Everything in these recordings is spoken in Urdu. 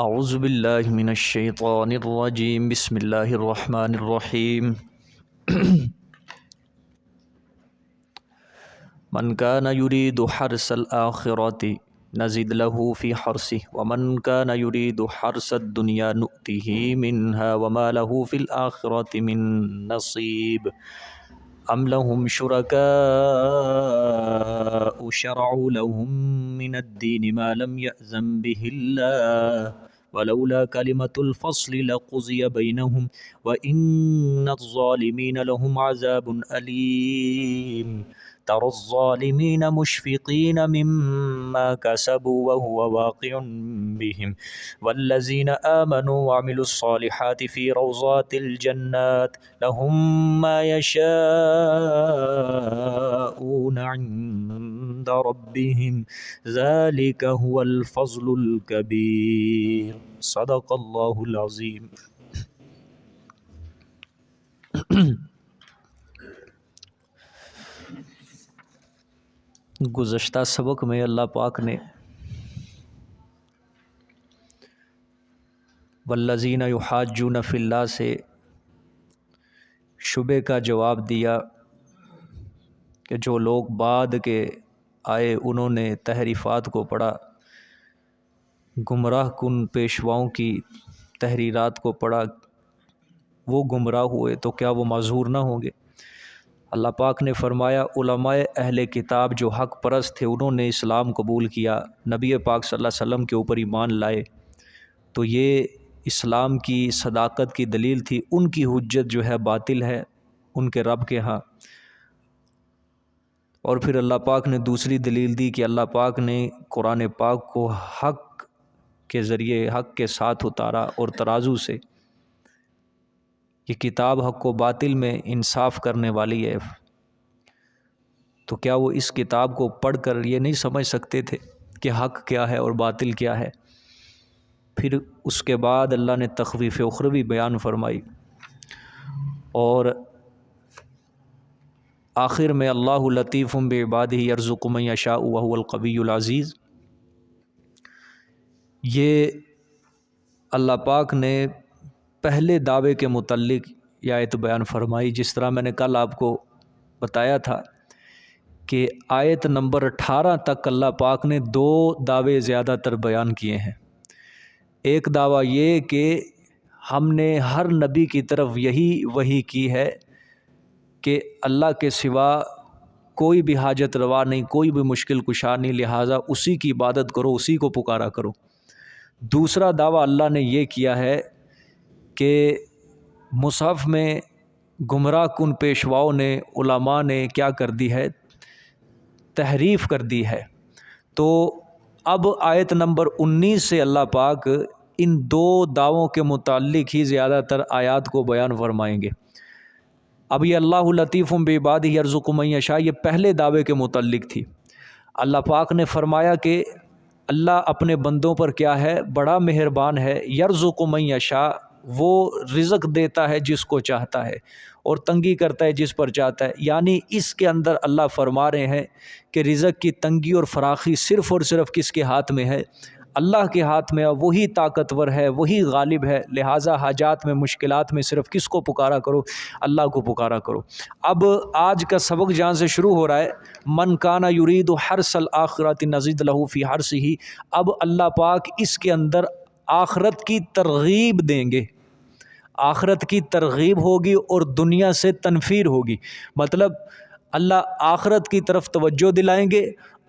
اعوذ باللہ من الشیطان الرجیم بسم اللہ الرحمن الرحیم من کان یرید حرث الآخرة نزد له فی حرثه ومن کان یرید حرث الدنیا نؤتہ منها وما له فی الآخرة من نصیب ام لهم شرکاء شرعوا لهم من الدین ما لم یأذن به اللہ ولولا كلمة الفصل لقضي بينهم وإن الظالمين لهم عذاب أليم ترى الظالمين مشفقين مما كسبوا وهو واقع بهم والذين آمنوا وعملوا الصالحات في روضات الجنات لهم ما يشاءون عند ربهم ذلك هو الفضل الكبير صدق اللہ العظیم۔ گزشتہ سبق میں اللہ پاک نے والذین یحاجون فی اللہ سے شبہ کا جواب دیا کہ جو لوگ بعد کے آئے انہوں نے تحریفات کو پڑھا، گمراہ کن پیشواؤں کی تحریرات کو پڑھا، وہ گمراہ ہوئے تو کیا وہ معذور نہ ہوں گے؟ اللہ پاک نے فرمایا علماء اہل کتاب جو حق پرست تھے انہوں نے اسلام قبول کیا، نبی پاک صلی اللہ علیہ وسلم کے اوپر ایمان لائے، تو یہ اسلام کی صداقت کی دلیل تھی۔ ان کی حجت جو ہے باطل ہے ان کے رب کے ہاں۔ اور پھر اللہ پاک نے دوسری دلیل دی کہ اللہ پاک نے قرآن پاک کو حق کے ذریعے حق کے ساتھ اتارا اور ترازو سے، یہ کتاب حق و باطل میں انصاف کرنے والی ہے۔ تو کیا وہ اس کتاب کو پڑھ کر یہ نہیں سمجھ سکتے تھے کہ حق کیا ہے اور باطل کیا ہے؟ پھر اس کے بعد اللہ نے تخویف اخروی بیان فرمائی، اور آخر میں اللہ لطیف بعبادہ یرزق من یشاء وہو القوی العزیز۔ یہ اللہ پاک نے پہلے دعوے کے متعلق یہ آیت بیان فرمائی، جس طرح میں نے کل آپ کو بتایا تھا کہ آیت نمبر 18 تک اللہ پاک نے دو دعوے زیادہ تر بیان کیے ہیں۔ ایک دعویٰ یہ کہ ہم نے ہر نبی کی طرف یہی وحی کی ہے کہ اللہ کے سوا کوئی بھی حاجت روا نہیں، کوئی بھی مشکل کشا نہیں، لہٰذا اسی کی عبادت کرو، اسی کو پکارا کرو۔ دوسرا دعویٰ اللہ نے یہ کیا ہے کہ مصحف میں گمراہ کن پیشواؤں نے، علماء نے کیا کر دی ہے؟ تحریف کر دی ہے۔ تو اب آیت نمبر 19 سے اللہ پاک ان دو دعووں کے متعلق ہی زیادہ تر آیات کو بیان فرمائیں گے۔ اب یہ اللہ لطیف بعبادہ یرزق من یشاء یہ پہلے دعوے کے متعلق تھی۔ اللہ پاک نے فرمایا کہ اللہ اپنے بندوں پر کیا ہے؟ بڑا مہربان ہے۔ یرزق من یشاء وہ رزق دیتا ہے جس کو چاہتا ہے اور تنگی کرتا ہے جس پر چاہتا ہے، یعنی اس کے اندر اللہ فرما رہے ہیں کہ رزق کی تنگی اور فراخی صرف اور صرف کس کے ہاتھ میں ہے؟ اللہ کے ہاتھ میں۔ وہی طاقتور ہے، وہی غالب ہے، لہٰذا حاجات میں مشکلات میں صرف کس کو پکارا کرو؟ اللہ کو پکارا کرو۔ اب آج کا سبق جہاں سے شروع ہو رہا ہے من کان یرید حرث الآخرۃ نزد لہ فی حرثہ، اب اللہ پاک اس کے اندر آخرت کی ترغیب دیں گے، آخرت کی ترغیب ہوگی اور دنیا سے تنفیر ہوگی۔ مطلب اللہ آخرت کی طرف توجہ دلائیں گے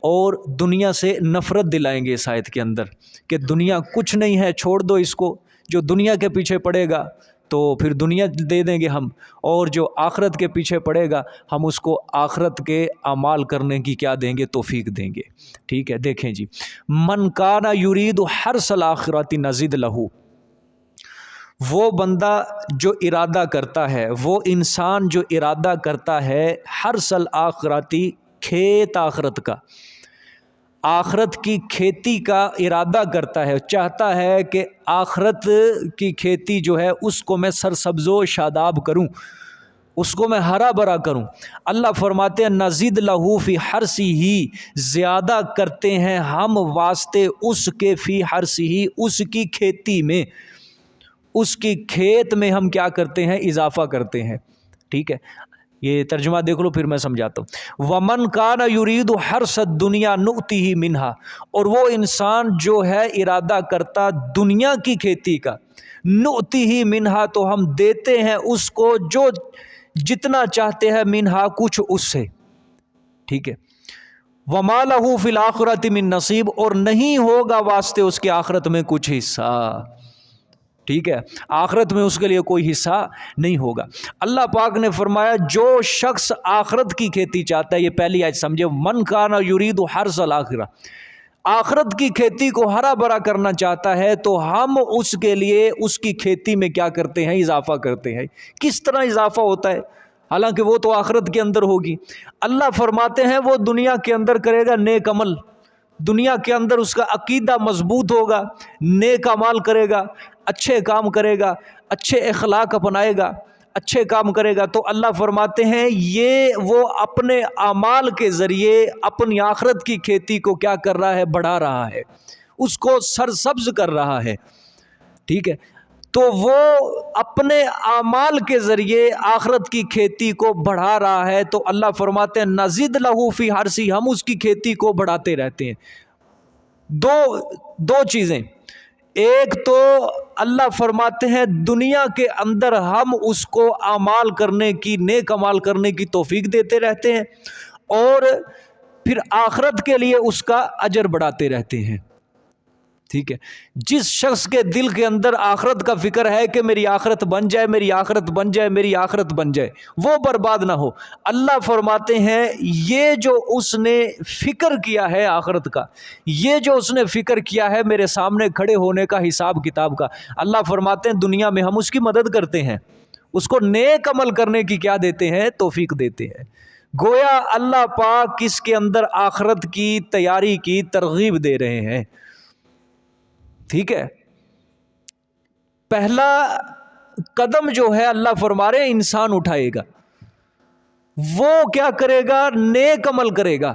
اور دنیا سے نفرت دلائیں گے اس آیت کے اندر کہ دنیا کچھ نہیں ہے، چھوڑ دو اس کو، جو دنیا کے پیچھے پڑے گا تو پھر دنیا دے دیں گے ہم، اور جو آخرت کے پیچھے پڑے گا ہم اس کو آخرت کے اعمال کرنے کی کیا دیں گے؟ توفیق دیں گے۔ ٹھیک ہے، دیکھیں جی، من کان یرید حرث الآخرۃ نزد لہ، وہ بندہ جو ارادہ کرتا ہے، وہ انسان جو ارادہ کرتا ہے حرث الآخرۃ کھیت آخرت کا، آخرت کی کھیتی کا ارادہ کرتا ہے، چاہتا ہے کہ آخرت کی کھیتی جو ہے اس کو میں سرسبز و شاداب کروں، اس کو میں ہرا بھرا کروں۔ اللہ فرماتے ہیں نزید لہو فی حرسی ہی، زیادہ کرتے ہیں ہم واسطے اس کے فی حرسی ہی، اس کی کھیتی میں، اس کی کھیت میں ہم کیا کرتے ہیں؟ اضافہ کرتے ہیں۔ ٹھیک ہے، یہ ترجمہ دیکھ لو پھر میں سمجھاتا ہوں۔ وَمَنْ كَانَ يُرِيدُ حَرْثَ الدُّنْيَا نُؤْتِهِ مِنْهَا، اور وہ انسان جو ہے ارادہ کرتا دنیا کی کھیتی کا، نُؤْتِهِ مِنْهَا، تو ہم دیتے ہیں اس کو جو جتنا چاہتے ہیں، منہا کچھ اس سے۔ ٹھیک ہے، وَمَا لَهُ فِي الْآخِرَةِ مِن نَصِيب، اور نہیں ہوگا واسطے اس کے آخرت میں کچھ حصہ۔ ٹھیک ہے، آخرت میں اس کے لیے کوئی حصہ نہیں ہوگا۔ اللہ پاک نے فرمایا جو شخص آخرت کی کھیتی چاہتا ہے، یہ پہلی آیت سمجھے، من کان یرید حرث الاخرہ، آخرت کی کھیتی کو ہرا بھرا کرنا چاہتا ہے تو ہم اس کے لیے اس کی کھیتی میں کیا کرتے ہیں؟ اضافہ کرتے ہیں۔ کس طرح اضافہ ہوتا ہے؟ حالانکہ وہ تو آخرت کے اندر ہوگی۔ اللہ فرماتے ہیں وہ دنیا کے اندر کرے گا نیک عمل، دنیا کے اندر اس کا عقیدہ مضبوط ہوگا، نیک اعمال کرے گا، اچھے کام کرے گا، اچھے اخلاق اپنائے گا، اچھے کام کرے گا، تو اللہ فرماتے ہیں یہ وہ اپنے اعمال کے ذریعے اپنی آخرت کی کھیتی کو کیا کر رہا ہے؟ بڑھا رہا ہے، اس کو سرسبز کر رہا ہے۔ ٹھیک ہے، تو وہ اپنے اعمال کے ذریعے آخرت کی کھیتی کو بڑھا رہا ہے، تو اللہ فرماتے ہیں نزید لہو فی حرسی، ہم اس کی کھیتی کو بڑھاتے رہتے ہیں۔ دو چیزیں، ایک تو اللہ فرماتے ہیں دنیا کے اندر ہم اس کو اعمال کرنے کی، نیک اعمال کرنے کی توفیق دیتے رہتے ہیں، اور پھر آخرت کے لیے اس کا اجر بڑھاتے رہتے ہیں۔ ٹھیک ہے، جس شخص کے دل کے اندر آخرت کا فکر ہے کہ میری آخرت بن جائے، میری آخرت بن جائے، میری آخرت بن جائے، وہ برباد نہ ہو، اللہ فرماتے ہیں یہ جو اس نے فکر کیا ہے آخرت کا، یہ جو اس نے فکر کیا ہے میرے سامنے کھڑے ہونے کا، حساب کتاب کا، اللہ فرماتے ہیں دنیا میں ہم اس کی مدد کرتے ہیں، اس کو نیک عمل کرنے کی کیا دیتے ہیں؟ توفیق دیتے ہیں۔ گویا اللہ پاک کس کے اندر آخرت کی تیاری کی ترغیب دے رہے ہیں۔ ٹھیک ہے، پہلا قدم جو ہے اللہ فرما رہے ہیں انسان اٹھائے گا، وہ کیا کرے گا؟ نیک عمل کرے گا،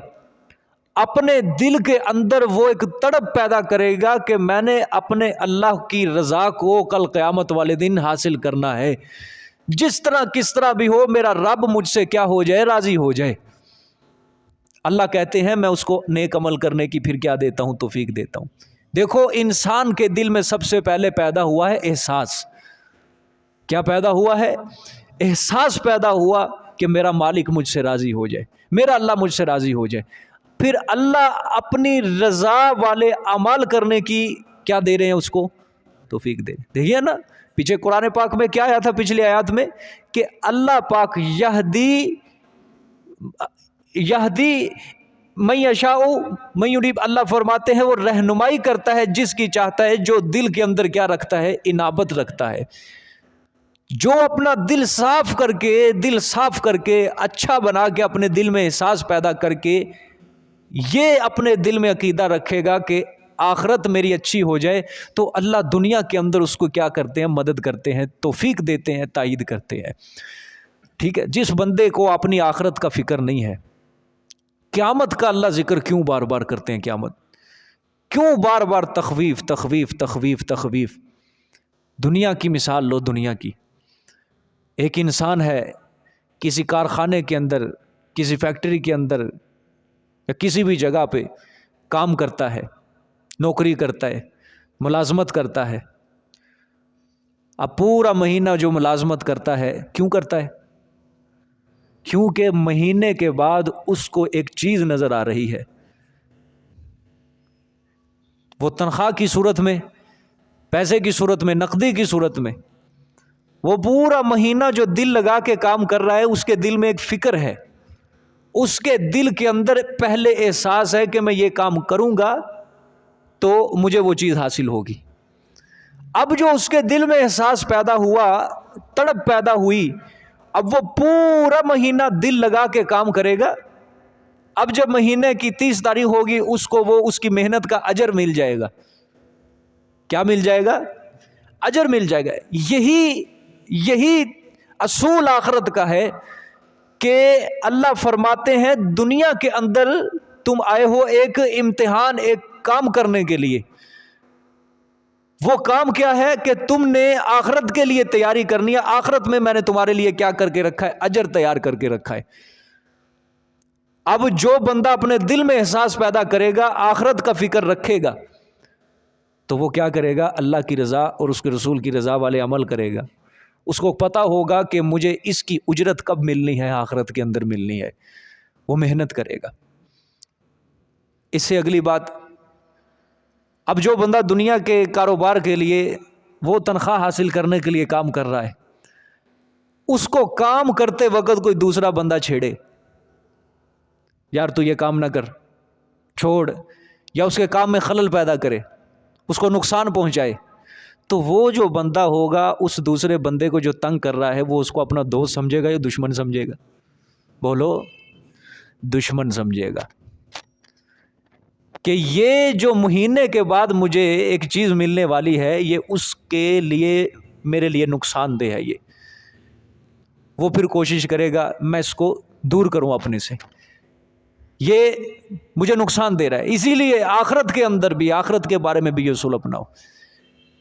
اپنے دل کے اندر وہ ایک تڑپ پیدا کرے گا کہ میں نے اپنے اللہ کی رضا کو کل قیامت والے دن حاصل کرنا ہے، جس طرح کس طرح بھی ہو میرا رب مجھ سے کیا ہو جائے؟ راضی ہو جائے۔ اللہ کہتے ہیں میں اس کو نیک عمل کرنے کی پھر کیا دیتا ہوں؟ توفیق دیتا ہوں۔ دیکھو انسان کے دل میں سب سے پہلے پیدا ہوا ہے احساس۔ کیا پیدا ہوا ہے؟ احساس پیدا ہوا کہ میرا مالک مجھ سے راضی ہو جائے، میرا اللہ مجھ سے راضی ہو جائے۔ پھر اللہ اپنی رضا والے اعمال کرنے کی کیا دے رہے ہیں؟ اس کو توفیق دے۔ دیکھیے نا پیچھے قرآن پاک میں کیا آیا تھا پچھلی آیات میں کہ اللہ پاک یہدی من یشاء من یریب، اللہ فرماتے ہیں وہ رہنمائی کرتا ہے جس کی چاہتا ہے، جو دل کے اندر کیا رکھتا ہے؟ انابت رکھتا ہے، جو اپنا دل صاف کر کے اچھا بنا کے اپنے دل میں احساس پیدا کر کے یہ اپنے دل میں عقیدہ رکھے گا کہ آخرت میری اچھی ہو جائے، تو اللہ دنیا کے اندر اس کو کیا کرتے ہیں؟ مدد کرتے ہیں، توفیق دیتے ہیں، تائید کرتے ہیں۔ ٹھیک ہے، جس بندے کو اپنی آخرت کا فکر نہیں ہے، قیامت کا اللہ ذکر کیوں بار بار کرتے ہیں؟ قیامت کیوں بار بار تخویف تخویف تخویف تخویف؟ دنیا کی مثال لو، دنیا کی ایک انسان ہے کسی کارخانے کے اندر، کسی فیکٹری کے اندر یا کسی بھی جگہ پہ کام کرتا ہے، نوکری کرتا ہے، ملازمت کرتا ہے۔ اب پورا مہینہ جو ملازمت کرتا ہے، کیوں کرتا ہے؟ کیونکہ مہینے کے بعد اس کو ایک چیز نظر آ رہی ہے، وہ تنخواہ کی صورت میں، پیسے کی صورت میں، نقدی کی صورت میں۔ وہ پورا مہینہ جو دل لگا کے کام کر رہا ہے، اس کے دل میں ایک فکر ہے، اس کے دل کے اندر پہلے احساس ہے کہ میں یہ کام کروں گا تو مجھے وہ چیز حاصل ہوگی۔ اب جو اس کے دل میں احساس پیدا ہوا، تڑپ پیدا ہوئی، اب وہ پورا مہینہ دل لگا کے کام کرے گا۔ اب جب مہینے کی 30 تاریخ ہوگی، اس کو وہ اس کی محنت کا اجر مل جائے گا۔ کیا مل جائے گا؟ اجر مل جائے گا۔ یہی اصول آخرت کا ہے کہ اللہ فرماتے ہیں دنیا کے اندر تم آئے ہو ایک امتحان، ایک کام کرنے کے لیے. وہ کام کیا ہے کہ تم نے آخرت کے لیے تیاری کرنی ہے. آخرت میں میں نے تمہارے لیے کیا کر کے رکھا ہے؟ اجر تیار کر کے رکھا ہے. اب جو بندہ اپنے دل میں احساس پیدا کرے گا، آخرت کا فکر رکھے گا، تو وہ کیا کرے گا؟ اللہ کی رضا اور اس کے رسول کی رضا والے عمل کرے گا. اس کو پتہ ہوگا کہ مجھے اس کی اجرت کب ملنی ہے، آخرت کے اندر ملنی ہے. وہ محنت کرے گا. اس سے اگلی بات، اب جو بندہ دنیا کے کاروبار کے لیے، وہ تنخواہ حاصل کرنے کے لیے کام کر رہا ہے، اس کو کام کرتے وقت کوئی دوسرا بندہ چھیڑے، یار تو یہ کام نہ کر، چھوڑ، یا اس کے کام میں خلل پیدا کرے، اس کو نقصان پہنچائے، تو وہ جو بندہ ہوگا اس دوسرے بندے کو جو تنگ کر رہا ہے، وہ اس کو اپنا دوست سمجھے گا یا دشمن سمجھے گا؟ بولو. دشمن سمجھے گا کہ یہ جو مہینے کے بعد مجھے ایک چیز ملنے والی ہے، یہ اس کے لیے، میرے لیے نقصان دہ ہے. یہ وہ پھر کوشش کرے گا میں اس کو دور کروں اپنے سے، یہ مجھے نقصان دے رہا ہے. اسی لیے آخرت کے اندر بھی، آخرت کے بارے میں بھی یہ اصول اپناؤ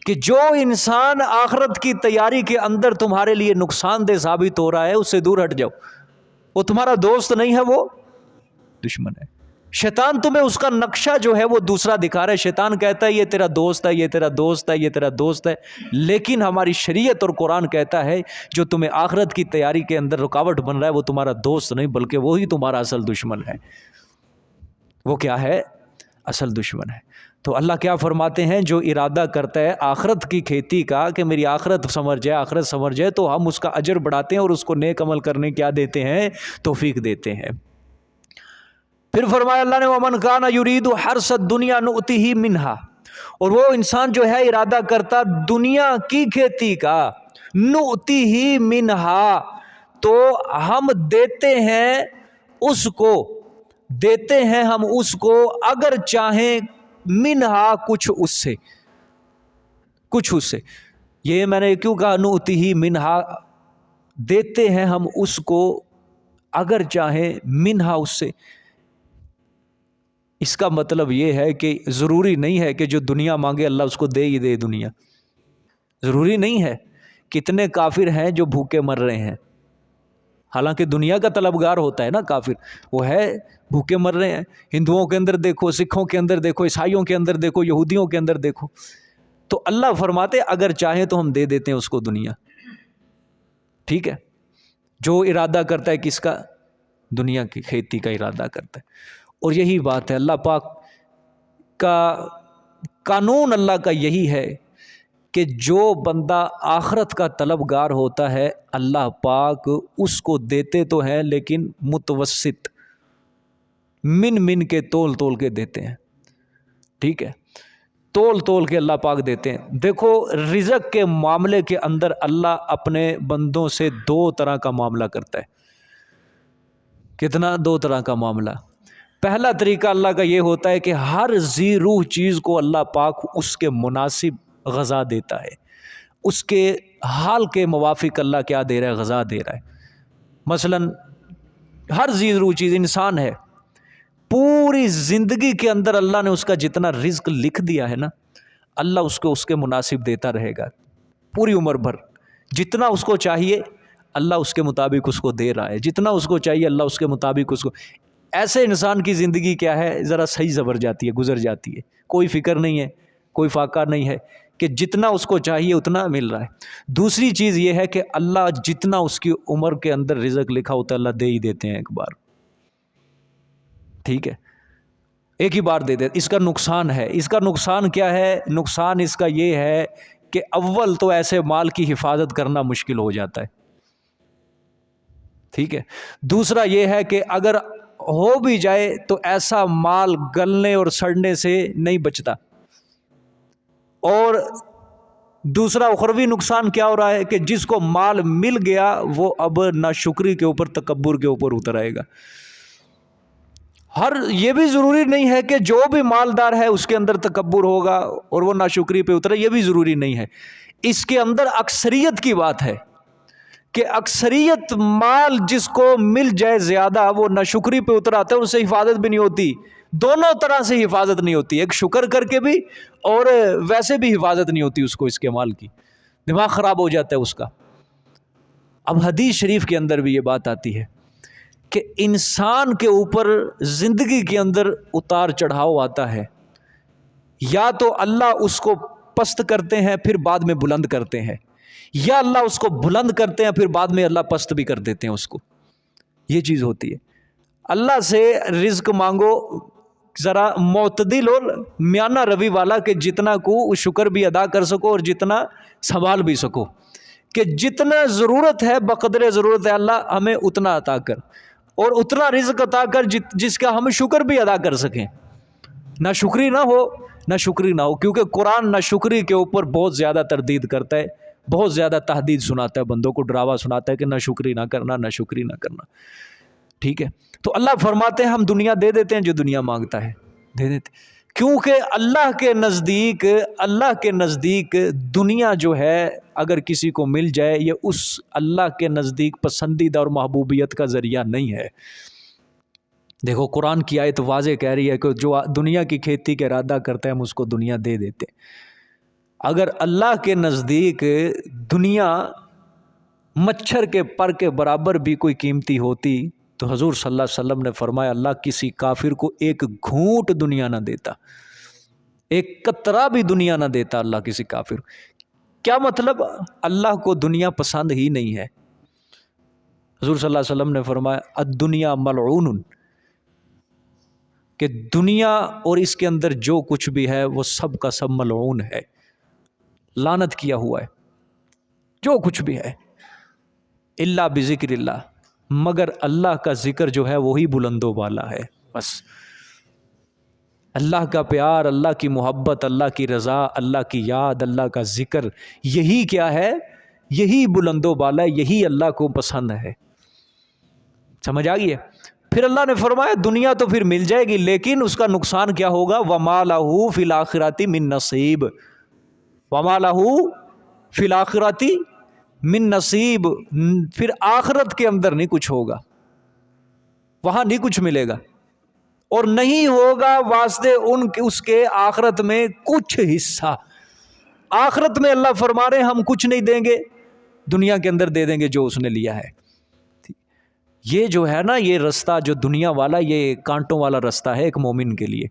کہ جو انسان آخرت کی تیاری کے اندر تمہارے لیے نقصان دہ ثابت ہو رہا ہے، اس سے دور ہٹ جاؤ. وہ تمہارا دوست نہیں ہے، وہ دشمن ہے. شیطان تمہیں اس کا نقشہ جو ہے وہ دوسرا دکھا رہا ہے. شیطان کہتا ہے یہ تیرا دوست ہے، یہ تیرا دوست ہے، یہ تیرا دوست ہے، لیکن ہماری شریعت اور قرآن کہتا ہے جو تمہیں آخرت کی تیاری کے اندر رکاوٹ بن رہا ہے، وہ تمہارا دوست نہیں بلکہ وہی تمہارا اصل دشمن ہے. وہ کیا ہے؟ اصل دشمن ہے. تو اللہ کیا فرماتے ہیں؟ جو ارادہ کرتا ہے آخرت کی کھیتی کا کہ میری آخرت سنور جائے، آخرت سنور جائے، تو ہم اس کا اجر بڑھاتے ہیں اور اس کو نیک عمل کرنے کیا دیتے ہیں؟ توفیق دیتے ہیں. پھر فرمایا اللہ نے وَمَنْ كَانَ يُرِيدُ حَرْثَ الدُّنْيَا نُؤْتِهِ مِنْهَا، اور وہ انسان جو ہے ارادہ کرتا دنیا کی کھیتی کا، نُؤْتِهِ مِنْهَا، تو ہم دیتے ہیں اس کو، دیتے ہیں ہم اس کو اگر چاہیں، منہا کچھ اس سے، کچھ اس سے. یہ میں نے کیوں کہا نؤتیہ منہا؟ دیتے ہیں ہم اس کو اگر چاہیں، منہا اس سے. اس کا مطلب یہ ہے کہ ضروری نہیں ہے کہ جو دنیا مانگے اللہ اس کو دے ہی دے. دنیا ضروری نہیں ہے. کتنے کافر ہیں جو بھوکے مر رہے ہیں، حالانکہ دنیا کا طلبگار ہوتا ہے نا کافر، وہ ہے بھوکے مر رہے ہیں. ہندوؤں کے اندر دیکھو، سکھوں کے اندر دیکھو، عیسائیوں کے اندر دیکھو، یہودیوں کے اندر دیکھو. تو اللہ فرماتے اگر چاہیں تو ہم دے دیتے ہیں اس کو دنیا. ٹھیک ہے، جو ارادہ کرتا ہے کس کا؟ دنیا کی کھیتی کا ارادہ کرتا ہے. اور یہی بات ہے، اللہ پاک کا قانون، اللہ کا یہی ہے کہ جو بندہ آخرت کا طلبگار ہوتا ہے، اللہ پاک اس کو دیتے تو ہیں لیکن متوسط، من کے تول تول کے دیتے ہیں. ٹھیک ہے، تول تول کے اللہ پاک دیتے ہیں. دیکھو رزق کے معاملے کے اندر اللہ اپنے بندوں سے دو طرح کا معاملہ کرتا ہے. کتنا؟ دو طرح کا معاملہ. پہلا طریقہ اللہ کا یہ ہوتا ہے کہ ہر ذی روح چیز کو اللہ پاک اس کے مناسب غذا دیتا ہے، اس کے حال کے موافق اللہ کیا دے رہا ہے؟ غذا دے رہا ہے. مثلا ہر ذی روح چیز، انسان ہے، پوری زندگی کے اندر اللہ نے اس کا جتنا رزق لکھ دیا ہے نا، اللہ اس کو اس کے مناسب دیتا رہے گا پوری عمر بھر. جتنا اس کو چاہیے اللہ اس کے مطابق اس کو دے رہا ہے، جتنا اس کو چاہیے اللہ اس کے مطابق اس کو. ایسے انسان کی زندگی کیا ہے؟ ذرا صحیح زبر جاتی ہے، گزر جاتی ہے، کوئی فکر نہیں ہے، کوئی فاقہ نہیں ہے کہ جتنا اس کو چاہیے اتنا مل رہا ہے. دوسری چیز یہ ہے کہ اللہ جتنا اس کی عمر کے اندر رزق لکھا ہوتا ہے اللہ دے ہی دیتے ہیں ایک بار. ٹھیک ہے، ایک ہی بار دے دیتے. اس کا نقصان ہے. اس کا نقصان کیا ہے؟ نقصان اس کا یہ ہے کہ اول تو ایسے مال کی حفاظت کرنا مشکل ہو جاتا ہے. ٹھیک ہے، دوسرا یہ ہے کہ اگر ہو بھی جائے تو ایسا مال گلنے اور سڑنے سے نہیں بچتا. اور دوسرا اخروی نقصان کیا ہو رہا ہے کہ جس کو مال مل گیا وہ اب ناشکری کے اوپر، تکبر کے اوپر اتر آئے گا. یہ بھی ضروری نہیں ہے کہ جو بھی مالدار ہے اس کے اندر تکبر ہوگا اور وہ ناشکری پہ اترے، یہ بھی ضروری نہیں ہے. اس کے اندر اکثریت کی بات ہے کہ اکثریت مال جس کو مل جائے زیادہ وہ ناشکری پہ اتر آتا ہے، اس سے حفاظت بھی نہیں ہوتی، دونوں طرح سے حفاظت نہیں ہوتی، ایک شکر کر کے بھی اور ویسے بھی حفاظت نہیں ہوتی اس کو، اس کے مال کی، دماغ خراب ہو جاتا ہے اس کا۔ اب حدیث شریف کے اندر بھی یہ بات آتی ہے کہ انسان کے اوپر زندگی کے اندر اتار چڑھاؤ آتا ہے، یا تو اللہ اس کو پست کرتے ہیں پھر بعد میں بلند کرتے ہیں، یا اللہ اس کو بلند کرتے ہیں پھر بعد میں اللہ پست بھی کر دیتے ہیں اس کو، یہ چیز ہوتی ہے۔ اللہ سے رزق مانگو ذرا معتدل اور میانہ روی والا، کہ جتنا کو شکر بھی ادا کر سکو اور جتنا سنبھال بھی سکو، کہ جتنا ضرورت ہے بقدر ضرورت ہے اللہ ہمیں اتنا عطا کر، اور اتنا رزق عطا کر جس کا ہم شکر بھی ادا کر سکیں، نہ شکری نہ ہو، نہ شکری نہ ہو، کیونکہ قرآن نہ شکری کے اوپر بہت زیادہ تردید کرتا ہے، بہت زیادہ تحدید سناتا ہے، بندوں کو ڈراوا سناتا ہے کہ نہ شکری نہ کرنا، نہ شکری نہ کرنا، ٹھیک ہے۔ تو اللہ فرماتے ہیں ہم دنیا دے دیتے ہیں، جو دنیا مانگتا ہے دے دیتے، کیونکہ اللہ کے نزدیک دنیا جو ہے اگر کسی کو مل جائے یہ اس اللہ کے نزدیک پسندیدہ اور محبوبیت کا ذریعہ نہیں ہے۔ دیکھو قرآن کی آیت واضح کہہ رہی ہے کہ جو دنیا کی کھیتی کا ارادہ کرتا ہے ہم اس کو دنیا دے دیتے۔ اگر اللہ کے نزدیک دنیا مچھر کے پر کے برابر بھی کوئی قیمتی ہوتی تو حضور صلی اللہ علیہ وسلم نے فرمایا اللہ کسی کافر کو ایک گھونٹ دنیا نہ دیتا، ایک قطرہ بھی دنیا نہ دیتا اللہ کسی کافر۔ کیا مطلب؟ اللہ کو دنیا پسند ہی نہیں ہے۔ حضور صلی اللہ علیہ وسلم نے فرمایا الدنیا ملعون، کہ دنیا اور اس کے اندر جو کچھ بھی ہے وہ سب کا سب ملعون ہے، لعنت کیا ہوا ہے، جو کچھ بھی ہے، الا بذکر اللہ، مگر اللہ کا ذکر جو ہے وہی بلند و بالا ہے۔ بس اللہ کا پیار، اللہ کی محبت، اللہ کی رضا، اللہ کی یاد، اللہ کا ذکر، یہی کیا ہے؟ یہی بلند و بالا ہے، یہی اللہ کو پسند ہے۔ سمجھ آ گئی ہے؟ پھر اللہ نے فرمایا دنیا تو پھر مل جائے گی، لیکن اس کا نقصان کیا ہوگا؟ وَمَا لَهُ فِي الْآخِرَةِ مِن نَصِيبٍ، وَمَا لَهُ فِي الْآخِرَةِ من نصیب، پھر آخرت کے اندر نہیں کچھ ہوگا، وہاں نہیں کچھ ملے گا، اور نہیں ہوگا واسطے اس کے آخرت میں کچھ حصہ۔ آخرت میں اللہ فرما رہے ہیں ہم کچھ نہیں دیں گے، دنیا کے اندر دے دیں گے جو اس نے لیا ہے۔ یہ جو ہے نا یہ رستہ جو دنیا والا، یہ کانٹوں والا رستہ ہے ایک مومن کے لیے۔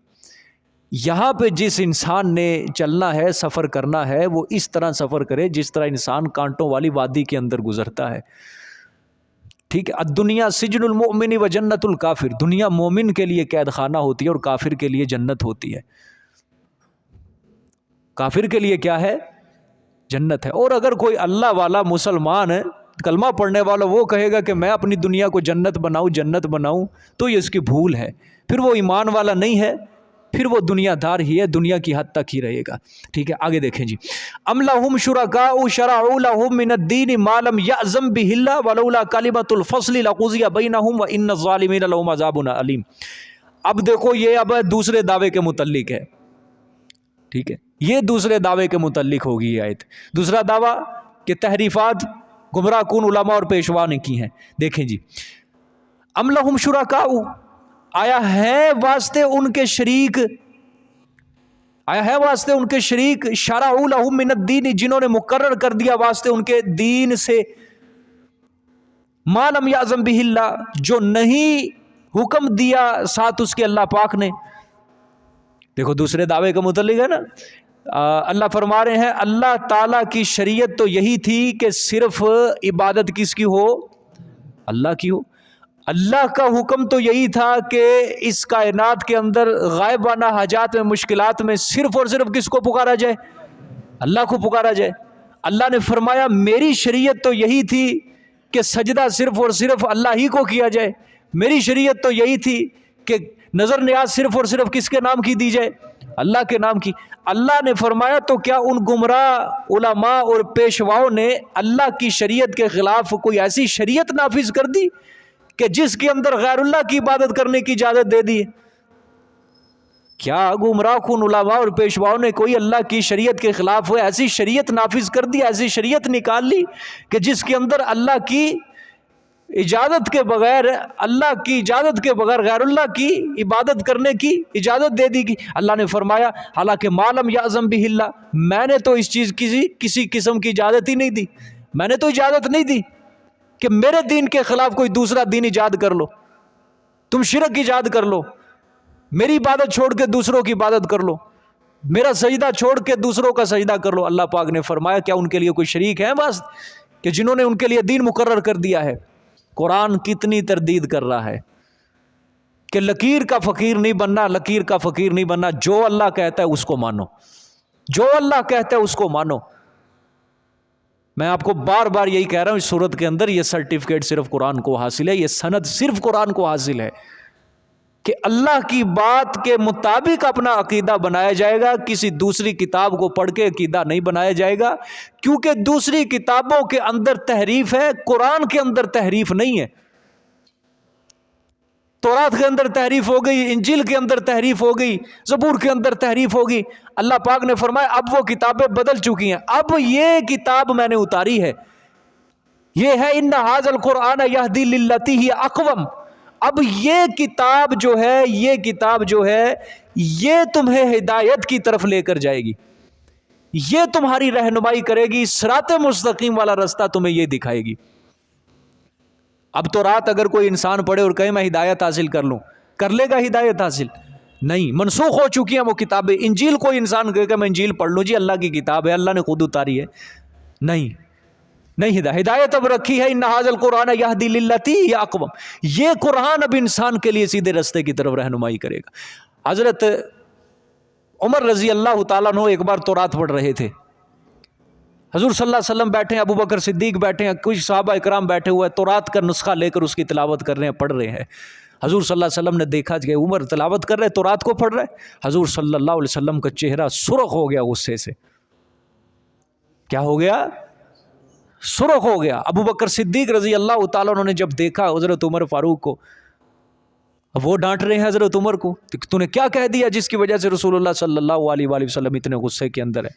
یہاں پہ جس انسان نے چلنا ہے، سفر کرنا ہے، وہ اس طرح سفر کرے جس طرح انسان کانٹوں والی وادی کے اندر گزرتا ہے، ٹھیک ہے۔ الدنیا سجن المؤمن و جنت الکافر، دنیا مومن کے لیے قید خانہ ہوتی ہے اور کافر کے لیے جنت ہوتی ہے۔ کافر کے لیے کیا ہے؟ جنت ہے۔ اور اگر کوئی اللہ والا مسلمان ہے، کلمہ پڑھنے والا، وہ کہے گا کہ میں اپنی دنیا کو جنت بناؤں تو یہ اس کی بھول ہے، پھر وہ ایمان والا نہیں ہے، پھر وہ دنیا دار ہی ہے، دنیا کی حد تک ہی رہے گا، ٹھیک ہے۔ آگے دیکھیں جی، ام لہم شرکاء شرعوا لہم من الدین ما لم یأذن بہ اللہ ولولا کلمۃ الفصل لقضی بینہم وان الظالمین لہم عذاب علیم۔ اب دیکھو یہ اب دوسرے دعوے کے متعلق ہے، ٹھیک ہے، یہ دوسرے دعوے کے متعلق ہوگی یہ آیت۔ دوسرا دعویٰ کہ تحریفات گمراہ کن علماء اور پیشوا نے کی ہیں۔ دیکھیں جی، ام لہم شرکاء، آیا ہے واسطے ان کے شریک، شرعوا لہم من الدین، جنہوں نے مقرر کر دیا واسطے ان کے دین سے، ما لم یأذن بہ اللہ، جو نہیں حکم دیا ساتھ اس کے اللہ پاک نے۔ دیکھو دوسرے دعوے کا متعلق ہے نا، اللہ فرما رہے ہیں اللہ تعالیٰ کی شریعت تو یہی تھی کہ صرف عبادت کس کی ہو؟ اللہ کی ہو۔ اللہ کا حکم تو یہی تھا کہ اس کائنات کے اندر غائبانہ حاجات میں، مشکلات میں صرف اور صرف کس کو پکارا جائے؟ اللہ کو پکارا جائے۔ اللہ نے فرمایا میری شریعت تو یہی تھی کہ سجدہ صرف اور صرف اللہ ہی کو کیا جائے، میری شریعت تو یہی تھی کہ نظر نیاز صرف اور صرف کس کے نام کی دی جائے؟ اللہ کے نام کی۔ اللہ نے فرمایا تو کیا ان گمراہ علماء اور پیشواؤں نے اللہ کی شریعت کے خلاف کوئی ایسی شریعت نافذ کر دی کہ جس کے اندر غیر اللہ کی عبادت کرنے کی اجازت دے دی ہے؟ کیا گمراہ کن علماء اور پیشواؤں نے کوئی اللہ کی شریعت کے خلاف ہوئے ایسی شریعت نافذ کر دی، ایسی شریعت نکال لی کہ جس کے اندر اللہ کی اجازت کے بغیر، اللہ کی اجازت کے بغیر غیر اللہ کی عبادت کرنے کی اجازت دے دی گی۔ اللہ نے فرمایا حالانکہ معلم یعظم بہ اللہ، میں نے تو اس چیز کی کسی قسم کی اجازت ہی نہیں دی، میں نے تو اجازت نہیں دی کہ میرے دین کے خلاف کوئی دوسرا دین ایجاد کر لو، تم شرک ایجاد کر لو، میری عبادت چھوڑ کے دوسروں کی عبادت کر لو، میرا سجدہ چھوڑ کے دوسروں کا سجدہ کر لو۔ اللہ پاک نے فرمایا کیا ان کے لیے کوئی شریک ہے بس کہ جنہوں نے ان کے لیے دین مقرر کر دیا ہے؟ قرآن کتنی تردید کر رہا ہے کہ لکیر کا فقیر نہیں بننا، لکیر کا فقیر نہیں بننا، جو اللہ کہتا ہے اس کو مانو، جو اللہ کہتا ہے اس کو مانو۔ میں آپ کو بار بار یہی کہہ رہا ہوں، اس صورت کے اندر یہ سرٹیفکیٹ صرف قرآن کو حاصل ہے، یہ سند صرف قرآن کو حاصل ہے کہ اللہ کی بات کے مطابق اپنا عقیدہ بنایا جائے گا، کسی دوسری کتاب کو پڑھ کے عقیدہ نہیں بنایا جائے گا، کیونکہ دوسری کتابوں کے اندر تحریف ہے، قرآن کے اندر تحریف نہیں ہے۔ تورات کے اندر تحریف ہو گئی، انجیل کے اندر تحریف ہو گئی، زبور کے اندر تحریف ہو گئی۔ اللہ پاک نے فرمایا اب وہ کتابیں بدل چکی ہیں، اب یہ کتاب میں نے اتاری ہے، یہ ہے ان ھذا القرآن یہدی للتی ہی اقوم۔ اب یہ کتاب جو ہے، یہ کتاب جو ہے یہ تمہیں ہدایت کی طرف لے کر جائے گی، یہ تمہاری رہنمائی کرے گی، صراط مستقیم والا رستہ تمہیں یہ دکھائے گی۔ اب تو رات اگر کوئی انسان پڑھے اور کہے میں ہدایت حاصل کر لوں، کر لے گا ہدایت حاصل؟ نہیں، منسوخ ہو چکی ہیں وہ کتابیں۔ انجیل کوئی انسان کہے کہ میں انجیل پڑھ لوں، جی اللہ کی کتاب ہے، اللہ نے خود اتاری ہے، نہیں ہدایت اب رکھی ہے ان ھذا القرآن یہدی للتی ہی اقوم، یہ قرآن اب انسان کے لیے سیدھے رستے کی طرف رہنمائی کرے گا۔ حضرت عمر رضی اللہ تعالیٰ عنہ ایک بار تورات پڑھ رہے تھے، حضور صلی اللہ علیہ وسلم بیٹھے ہیں، ابو بکر صدیق بیٹھے ہیں، کچھ صحابہ اکرام بیٹھے ہوئے، تورات کا نسخہ لے کر اس کی تلاوت کر رہے ہیں، پڑھ رہے ہیں۔ حضور صلی اللہ علیہ وسلم نے دیکھا کہ عمر تلاوت کر رہے، تورات کو پڑھ رہے۔ حضور صلی اللہ علیہ وسلم کا چہرہ سرخ ہو گیا غصے سے۔ کیا ہو گیا؟ سرخ ہو گیا۔ ابو بکر صدیق رضی اللہ تعالیٰ عنہ نے جب دیکھا حضرت عمر فاروق کو، اب وہ ڈانٹ رہے ہیں حضرت عمر کو، تو نے کیا کہہ دیا جس کی وجہ سے رسول اللہ صلی اللہ علیہ وآلہ وسلم اتنے غصے کے اندر ہے؟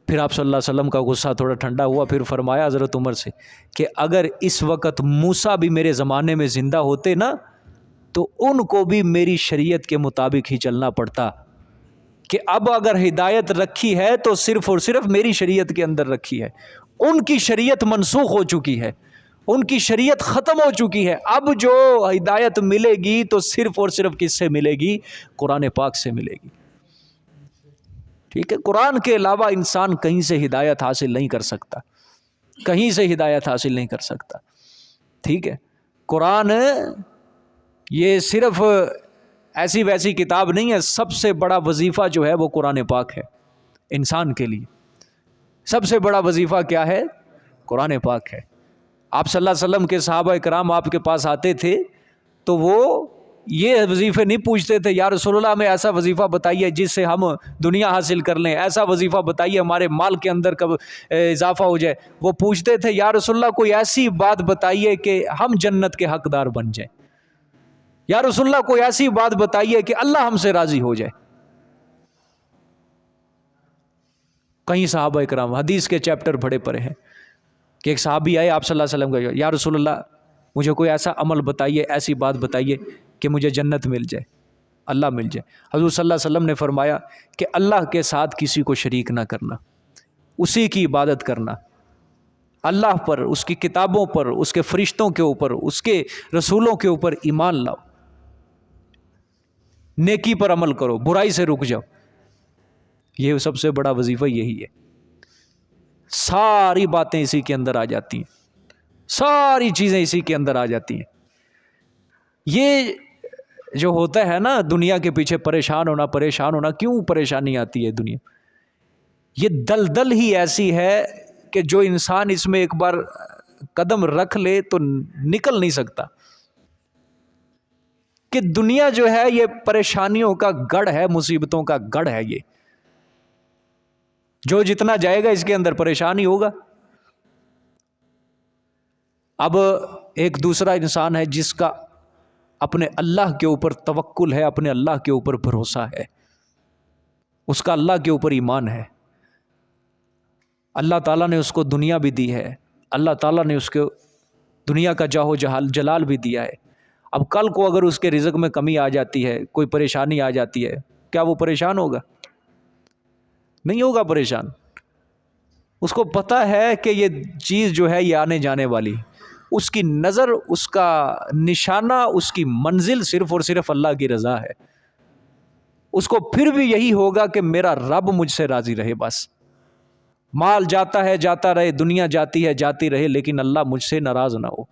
پھر آپ صلی اللہ علیہ وسلم کا غصہ تھوڑا ٹھنڈا ہوا، پھر فرمایا حضرت عمر سے کہ اگر اس وقت موسیٰ بھی میرے زمانے میں زندہ ہوتے نا تو ان کو بھی میری شریعت کے مطابق ہی چلنا پڑتا، کہ اب اگر ہدایت رکھی ہے تو صرف اور صرف میری شریعت کے اندر رکھی ہے، ان کی شریعت منسوخ ہو چکی ہے، ان کی شریعت ختم ہو چکی ہے، اب جو ہدایت ملے گی تو صرف اور صرف کس سے ملے گی؟ قرآن پاک سے ملے گی۔ ٹھیک ہے، قرآن کے علاوہ انسان کہیں سے ہدایت حاصل نہیں کر سکتا، کہیں سے ہدایت حاصل نہیں کر سکتا۔ ٹھیک ہے، قرآن یہ صرف ایسی ویسی کتاب نہیں ہے، سب سے بڑا وظیفہ جو ہے وہ قرآن پاک ہے انسان کے لیے۔ سب سے بڑا وظیفہ کیا ہے؟ قرآن پاک ہے۔ آپ صلی اللہ علیہ وسلم کے صحابہ کرام آپ کے پاس آتے تھے تو وہ یہ وظیفے نہیں پوچھتے تھے یا رسول اللہ ہمیں ایسا وظیفہ بتائیے جس سے ہم دنیا حاصل کر لیں، ایسا وظیفہ بتائیے ہمارے مال کے اندر کب اضافہ ہو جائے۔ وہ پوچھتے تھے یا رسول اللہ کوئی ایسی بات بتائیے کہ ہم جنت کے حقدار بن جائیں، یا رسول اللہ کوئی ایسی بات بتائیے کہ اللہ ہم سے راضی ہو جائے۔ کئی صحابہ اکرام حدیث کے چیپٹر بڑے پڑے ہیں کہ ایک صحابی آئے آپ صلی اللہ علیہ وسلم کا، یا رسول اللہ مجھے کوئی ایسا عمل بتائیے، ایسی بات بتائیے کہ مجھے جنت مل جائے، اللہ مل جائے۔ حضور صلی اللہ علیہ وسلم نے فرمایا کہ اللہ کے ساتھ کسی کو شریک نہ کرنا، اسی کی عبادت کرنا، اللہ پر، اس کی کتابوں پر، اس کے فرشتوں کے اوپر، اس کے رسولوں کے اوپر ایمان لاؤ، نیکی پر عمل کرو، برائی سے رک جاؤ۔ یہ سب سے بڑا وظیفہ یہی ہے۔ ساری باتیں اسی کے اندر آ جاتی ہیں، ساری چیزیں اسی کے اندر آ جاتی ہیں۔ یہ جو ہوتا ہے نا دنیا کے پیچھے پریشان ہونا، کیوں پریشانی آتی ہے دنیا؟ یہ دلدل ہی ایسی ہے کہ جو انسان اس میں ایک بار قدم رکھ لے تو نکل نہیں سکتا، کہ دنیا جو ہے یہ پریشانیوں کا گڑھ ہے، مصیبتوں کا گڑھ ہے۔ یہ جو جتنا جائے گا اس کے اندر پریشانی ہوگا۔ اب ایک دوسرا انسان ہے جس کا اپنے اللہ کے اوپر توکل ہے، اپنے اللہ کے اوپر بھروسہ ہے، اس کا اللہ کے اوپر ایمان ہے۔ اللہ تعالیٰ نے اس کو دنیا بھی دی ہے، اللہ تعالیٰ نے اس کو دنیا کا جاہ و جلال بھی دیا ہے۔ اب کل کو اگر اس کے رزق میں کمی آ جاتی ہے، کوئی پریشانی آ جاتی ہے، کیا وہ پریشان ہوگا؟ نہیں ہوگا پریشان۔ اس کو پتہ ہے کہ یہ چیز جو ہے یہ آنے جانے والی، اس کی نظر، اس کا نشانہ، اس کی منزل صرف اور صرف اللہ کی رضا ہے۔ اس کو پھر بھی یہی ہوگا کہ میرا رب مجھ سے راضی رہے، بس مال جاتا ہے جاتا رہے، دنیا جاتی ہے جاتی رہے، لیکن اللہ مجھ سے ناراض نہ ہو،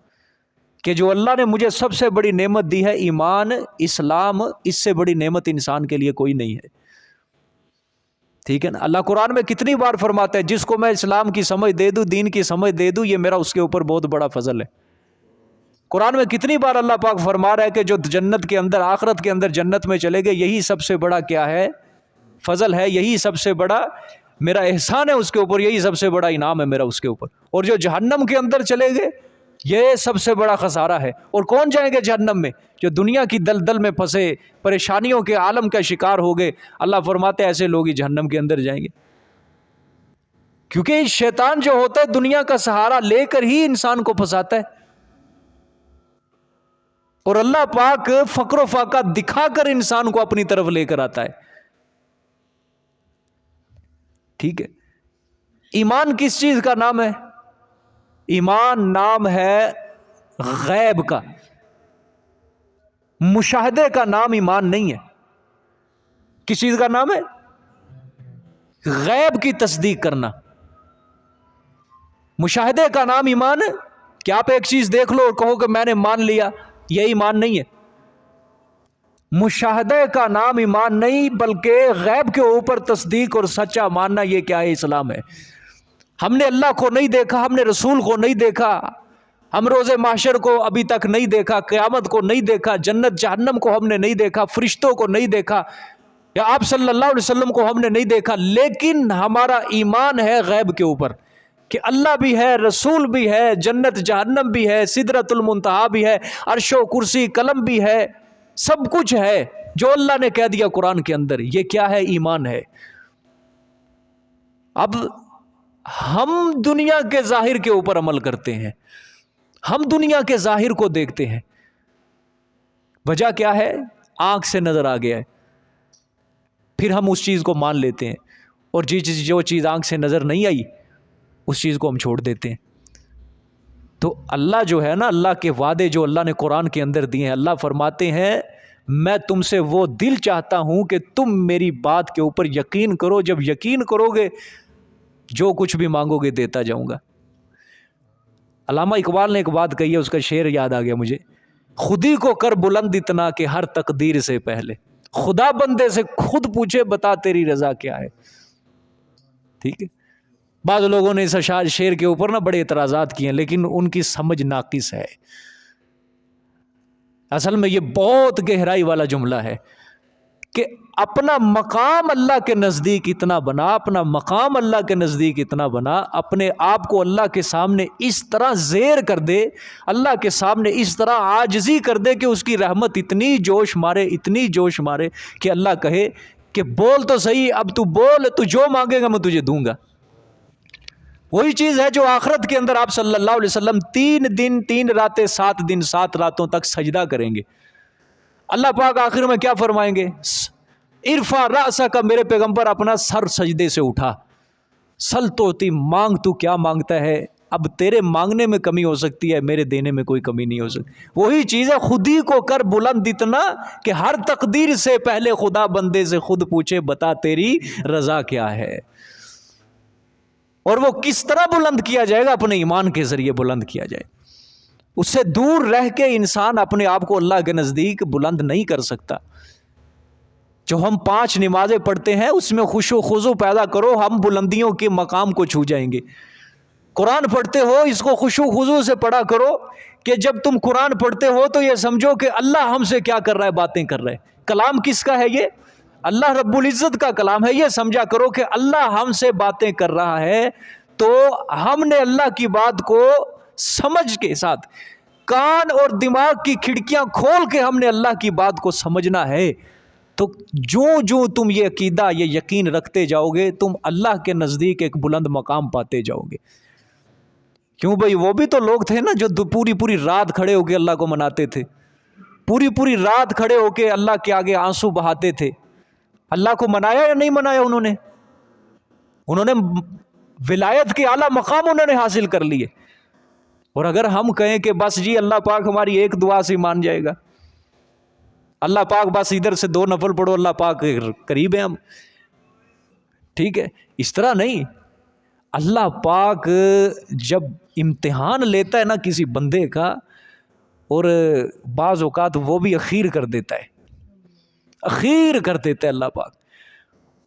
کہ جو اللہ نے مجھے سب سے بڑی نعمت دی ہے ایمان، اسلام، اس سے بڑی نعمت انسان کے لیے کوئی نہیں ہے۔ ٹھیک ہے نا؟ اللہ قرآن میں کتنی بار فرماتا ہے جس کو میں اسلام کی سمجھ دے دوں، دین کی سمجھ دے دوں، یہ میرا اس کے اوپر بہت بڑا فضل ہے۔ قرآن میں کتنی بار اللہ پاک فرما رہا ہے کہ جو جنت کے اندر، آخرت کے اندر جنت میں چلے گئے، یہی سب سے بڑا کیا ہے؟ فضل ہے، یہی سب سے بڑا میرا احسان ہے اس کے اوپر، یہی سب سے بڑا انعام ہے میرا اس کے اوپر۔ اور جو جہنم کے اندر چلے گئے، یہ سب سے بڑا خسارہ ہے۔ اور کون جائیں گے جہنم میں؟ جو دنیا کی دلدل میں پھنسے، پریشانیوں کے عالم کا شکار ہو گئے، اللہ فرماتے ہیں ایسے لوگ ہی جہنم کے اندر جائیں گے۔ کیونکہ شیطان جو ہوتا ہے دنیا کا سہارا لے کر ہی انسان کو پھنساتا ہے، اور اللہ پاک فقر و فاقہ دکھا کر انسان کو اپنی طرف لے کر آتا ہے۔ ٹھیک ہے؟ ایمان کس چیز کا نام ہے؟ ایمان نام ہے غیب کا، مشاہدے کا نام ایمان نہیں ہے۔ کس چیز کا نام ہے؟ غیب کی تصدیق کرنا۔ مشاہدے کا نام ایمان ہے کہ آپ ایک چیز دیکھ لو اور کہو کہ میں نے مان لیا، یہ ایمان نہیں ہے۔ مشاہدے کا نام ایمان نہیں، بلکہ غیب کے اوپر تصدیق اور سچا ماننا، یہ کیا ہے؟ اسلام ہے۔ ہم نے اللہ کو نہیں دیکھا، ہم نے رسول کو نہیں دیکھا، ہم روز محشر کو ابھی تک نہیں دیکھا، قیامت کو نہیں دیکھا، جنت جہنم کو ہم نے نہیں دیکھا، فرشتوں کو نہیں دیکھا، یا آپ صلی اللہ علیہ وسلم کو ہم نے نہیں دیکھا، لیکن ہمارا ایمان ہے غیب کے اوپر کہ اللہ بھی ہے، رسول بھی ہے، جنت جہنم بھی ہے، سدرۃ المنتہا بھی ہے، عرش و کرسی قلم بھی ہے، سب کچھ ہے جو اللہ نے کہہ دیا قرآن کے اندر۔ یہ کیا ہے؟ ایمان ہے۔ اب ہم دنیا کے ظاہر کے اوپر عمل کرتے ہیں، ہم دنیا کے ظاہر کو دیکھتے ہیں۔ وجہ کیا ہے؟ آنکھ سے نظر آ گیا ہے، پھر ہم اس چیز کو مان لیتے ہیں، اور جو چیز آنکھ سے نظر نہیں آئی اس چیز کو ہم چھوڑ دیتے ہیں۔ تو اللہ جو ہے نا، اللہ کے وعدے جو اللہ نے قرآن کے اندر دیے ہیں، اللہ فرماتے ہیں میں تم سے وہ دل چاہتا ہوں کہ تم میری بات کے اوپر یقین کرو، جب یقین کرو گے جو کچھ بھی مانگو گے دیتا جاؤں گا۔ علامہ اقبال نے ایک بات کہی ہے، اس کا شعر یاد آ گیا مجھے، خودی کو کر بلند اتنا کہ ہر تقدیر سے پہلے خدا بندے سے خود پوچھے بتا تیری رضا کیا ہے۔ ٹھیک ہے؟ بعض لوگوں نے اس شعر کے اوپر نا بڑے اعتراضات کیے ہیں، لیکن ان کی سمجھ ناقص ہے۔ اصل میں یہ بہت گہرائی والا جملہ ہے کہ اپنا مقام اللہ کے نزدیک اتنا بنا، اپنا مقام اللہ کے نزدیک اتنا بنا، اپنے آپ کو اللہ کے سامنے اس طرح زیر کر دے، اللہ کے سامنے اس طرح عاجزی کر دے کہ اس کی رحمت اتنی جوش مارے، اتنی جوش مارے کہ اللہ کہے کہ بول تو صحیح، اب تو بول، تو جو مانگے گا میں تجھے دوں گا۔ وہی چیز ہے جو آخرت کے اندر آپ صلی اللہ علیہ وسلم 3 دن 3 راتیں 7 دن 7 راتوں تک سجدہ کریں گے۔ اللہ پاک آخر میں کیا فرمائیں گے؟ ارفع رأسک، میرے پیغمبر اپنا سر سجدے سے اٹھا، سل توتی، مانگ تو کیا مانگتا ہے، اب تیرے مانگنے میں کمی ہو سکتی ہے، میرے دینے میں کوئی کمی نہیں ہو سکتی۔ وہی چیز ہے، خودی کو کر بلند اتنا کہ ہر تقدیر سے پہلے خدا بندے سے خود پوچھے بتا تیری رضا کیا ہے۔ اور وہ کس طرح بلند کیا جائے گا؟ اپنے ایمان کے ذریعے بلند کیا جائے۔ اس سے دور رہ کے انسان اپنے آپ کو اللہ کے نزدیک بلند نہیں کر سکتا۔ جو ہم 5 نمازیں پڑھتے ہیں اس میں خشوع و خضوع پیدا کرو، ہم بلندیوں کے مقام کو چھو جائیں گے۔ قرآن پڑھتے ہو، اس کو خشوع و خضوع سے پڑھا کرو کہ جب تم قرآن پڑھتے ہو تو یہ سمجھو کہ اللہ ہم سے کیا کر رہا ہے، باتیں کر رہا ہے۔ کلام کس کا ہے؟ یہ اللہ رب العزت کا کلام ہے۔ یہ سمجھا کرو کہ اللہ ہم سے باتیں کر رہا ہے، تو ہم نے اللہ کی بات کو سمجھ کے ساتھ کان اور دماغ کی کھڑکیاں کھول کے ہم نے اللہ کی بات کو سمجھنا ہے، تو جو تم یہ عقیدہ، یہ یقین رکھتے جاؤ گے، تم اللہ کے نزدیک ایک بلند مقام پاتے جاؤ گے۔ کیوں بھائی، وہ بھی تو لوگ تھے نا جو پوری رات کھڑے ہو کے اللہ کو مناتے تھے، پوری رات کھڑے ہو کے اللہ کے آگے آنسو بہاتے تھے۔ اللہ کو منایا یا نہیں منایا؟ انہوں نے ولایت کے اعلیٰ مقام انہوں نے حاصل کر لیے۔ اور اگر ہم کہیں کہ بس جی اللہ پاک ہماری ایک دعا سے مان جائے گا، اللہ پاک بس ادھر سے 2 نفل پڑھو اللہ پاک قریب ہیں ہم، ٹھیک ہے، اس طرح نہیں۔ اللہ پاک جب امتحان لیتا ہے نا کسی بندے کا، اور بعض اوقات وہ بھی اخیر کر دیتا ہے، اخیر کر دیتا ہے اللہ پاک۔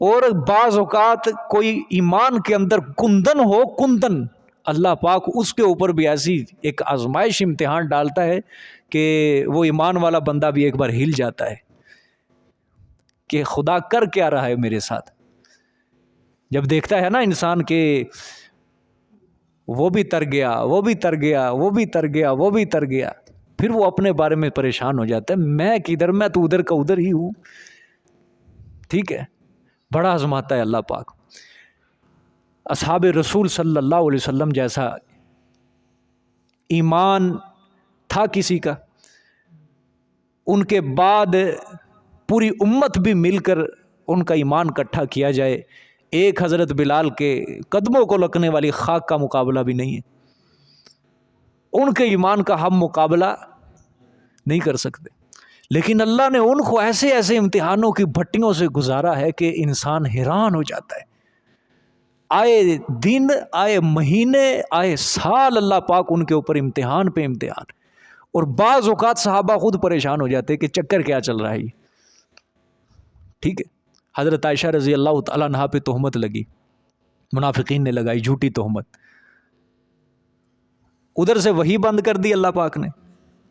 اور بعض اوقات کوئی ایمان کے اندر کندن ہو، کندن، اللہ پاک اس کے اوپر بھی ایسی ایک آزمائش امتحان ڈالتا ہے کہ وہ ایمان والا بندہ بھی ایک بار ہل جاتا ہے کہ خدا کر کیا رہا ہے میرے ساتھ۔ جب دیکھتا ہے نا انسان کہ وہ بھی تر گیا، وہ بھی تر گیا، وہ بھی تر گیا، وہ بھی تر گیا، پھر وہ اپنے بارے میں پریشان ہو جاتا ہے، میں کدھر، میں تو ادھر کا ادھر ہی ہوں، ٹھیک ہے۔ بڑا آزماتا ہے اللہ پاک۔ اصحاب رسول صلی اللہ علیہ وسلم جیسا ایمان تھا کسی کا، ان کے بعد پوری امت بھی مل کر ان کا ایمان اکٹھا کیا جائے، ایک حضرت بلال کے قدموں کو لگنے والی خاک کا مقابلہ بھی نہیں ہے، ان کے ایمان کا ہم مقابلہ نہیں کر سکتے۔ لیکن اللہ نے ان کو ایسے ایسے امتحانوں کی بھٹیوں سے گزارا ہے کہ انسان حیران ہو جاتا ہے۔ آئے دن، آئے مہینے، آئے سال اللہ پاک ان کے اوپر امتحان پہ امتحان، اور بعض اوقات صحابہ خود پریشان ہو جاتے کہ چکر کیا چل رہا ہے یہ، ٹھیک ہے۔ حضرت عائشہ رضی اللہ تعالیٰ عنہا پہ تہمت لگی، منافقین نے لگائی جھوٹی تہمت، ادھر سے وحی بند کر دی اللہ پاک نے،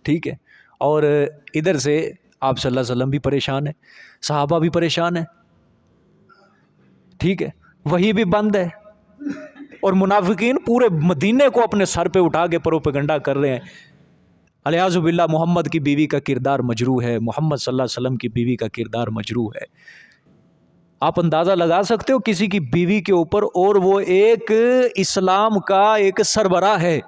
ٹھیک ہے، اور ادھر سے آپ صلی اللہ علیہ وسلم بھی پریشان ہے، صحابہ بھی پریشان ہے، ٹھیک ہے، وحی بھی بند ہے، اور منافقین پورے مدینے کو اپنے سر پہ اٹھا کے پروپیگنڈا کر رہے ہیں، الیاذ باللہ محمد کی بیوی کا کردار مجروح ہے، محمد صلی اللہ علیہ وسلم کی بیوی کا کردار مجروح ہے۔ آپ اندازہ لگا سکتے ہو کسی کی بیوی کے اوپر، اور وہ ایک اسلام کا ایک سربراہ ہے،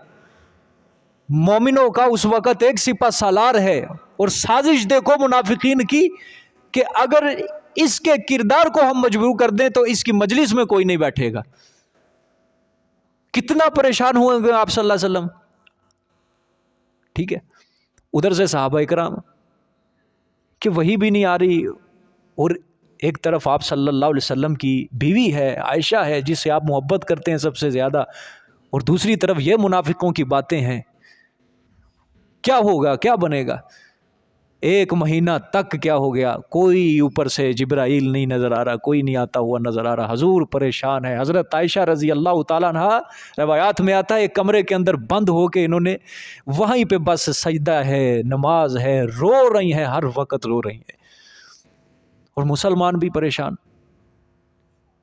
مومنوں کا اس وقت ایک سپہ سالار ہے، اور سازش دیکھو منافقین کی کہ اگر اس کے کردار کو ہم مجبور کر دیں تو اس کی مجلس میں کوئی نہیں بیٹھے گا۔ کتنا پریشان ہوئے گے آپ صلی اللہ علیہ وسلم، ٹھیک ہے۔ ادھر سے صحابہ اکرام کہ وہی بھی نہیں آ رہی، اور ایک طرف آپ صلی اللہ علیہ وسلم کی بیوی ہے عائشہ ہے جس سے آپ محبت کرتے ہیں سب سے زیادہ، اور دوسری طرف یہ منافقوں کی باتیں ہیں، کیا ہوگا، کیا بنے گا؟ ایک مہینہ تک کیا ہو گیا، کوئی اوپر سے جبرائیل نہیں نظر آ رہا، کوئی نہیں آتا ہوا نظر آ رہا، حضور پریشان ہے۔ حضرت عائشہ رضی اللہ تعالیٰ عنہ روایات میں آتا ہے ایک کمرے کے اندر بند ہو کے انہوں نے وہیں پہ بس سجدہ ہے، نماز ہے، رو رہی ہیں، ہر وقت رو رہی ہیں، اور مسلمان بھی پریشان۔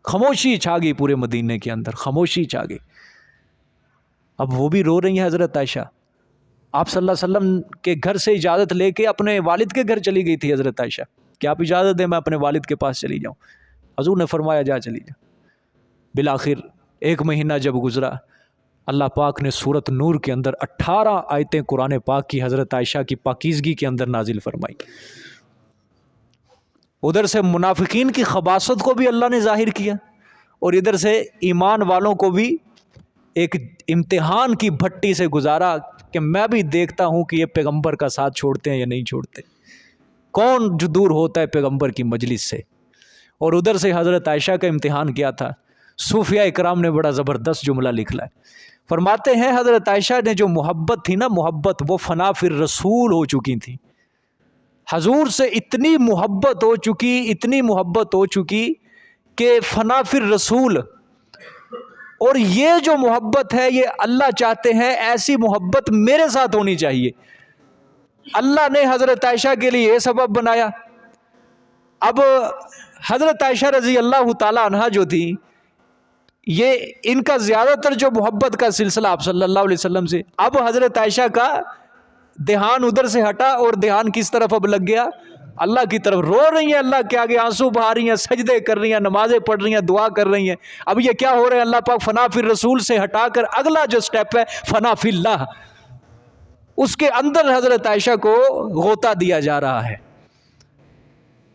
خاموشی چھا گئی پورے مدینے کے اندر، خاموشی چھا گئی۔ اب وہ بھی رو رہی ہیں حضرت عائشہ، آپ صلی اللہ علیہ وسلم کے گھر سے اجازت لے کے اپنے والد کے گھر چلی گئی تھی حضرت عائشہ کہ آپ اجازت دیں میں اپنے والد کے پاس چلی جاؤں، حضور نے فرمایا جا چلی جا۔ بالآخر ایک مہینہ جب گزرا، اللہ پاک نے سورۃ نور کے اندر 18 آیتیں قرآن پاک کی حضرت عائشہ کی پاکیزگی کے اندر نازل فرمائی۔ ادھر سے منافقین کی خباثت کو بھی اللہ نے ظاہر کیا، اور ادھر سے ایمان والوں کو بھی ایک امتحان کی بھٹی سے گزارا کہ میں بھی دیکھتا ہوں کہ یہ پیغمبر کا ساتھ چھوڑتے ہیں یا نہیں چھوڑتے، کون جو دور ہوتا ہے پیغمبر کی مجلس سے۔ اور ادھر سے حضرت عائشہ کا امتحان کیا تھا، صوفیاء اکرام نے بڑا زبردست جملہ لکھا ہے، فرماتے ہیں حضرت عائشہ نے جو محبت تھی نا، محبت وہ فنا فی الرسول ہو چکی تھی، حضور سے اتنی محبت ہو چکی، اتنی محبت ہو چکی کہ فنا فی الرسول، اور یہ جو محبت ہے یہ اللہ چاہتے ہیں ایسی محبت میرے ساتھ ہونی چاہیے۔ اللہ نے حضرت عائشہ کے لیے یہ سبب بنایا۔ اب حضرت عائشہ رضی اللہ تعالی عنہا جو تھی، یہ ان کا زیادہ تر جو محبت کا سلسلہ آپ صلی اللہ علیہ وسلم سے، اب حضرت عائشہ کا دھیان ادھر سے ہٹا اور دھیان کس طرف اب لگ گیا؟ اللہ کی طرف. رو رہی ہیں اللہ کے آگے، آنسو بہا رہی ہیں، سجدے کر رہی ہیں، نمازیں پڑھ رہی ہیں، دعا کر رہی ہیں. اب یہ کیا ہو رہا ہے؟ اللہ پاک فنا فی الرسول سے ہٹا کر اگلا جو سٹیپ ہے فنا فی اللہ، اس کے اندر حضرت عائشہ کو غوطہ دیا جا رہا ہے.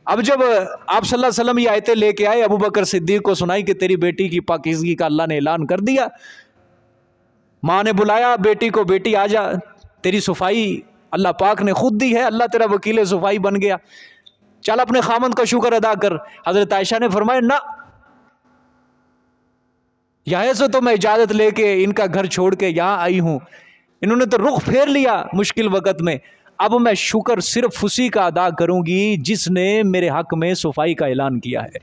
اب جب آپ صلی اللہ علیہ وسلم یہ آیتیں لے کے آئے، ابو بکر صدیق کو سنائی کہ تیری بیٹی کی پاکیزگی کا اللہ نے اعلان کر دیا. ماں نے بلایا بیٹی کو، بیٹی آ جا، تیری صفائی اللہ پاک نے خود دی ہے، اللہ تیرا وکیل صفائی بن گیا، چل اپنے خامند کا شکر ادا کر. حضرت عائشہ نے فرمایا نہ، یہاں سے تو میں اجازت لے کے ان کا گھر چھوڑ کے یہاں آئی ہوں، انہوں نے تو رخ پھیر لیا مشکل وقت میں، اب میں شکر صرف اسی کا ادا کروں گی جس نے میرے حق میں صفائی کا اعلان کیا ہے.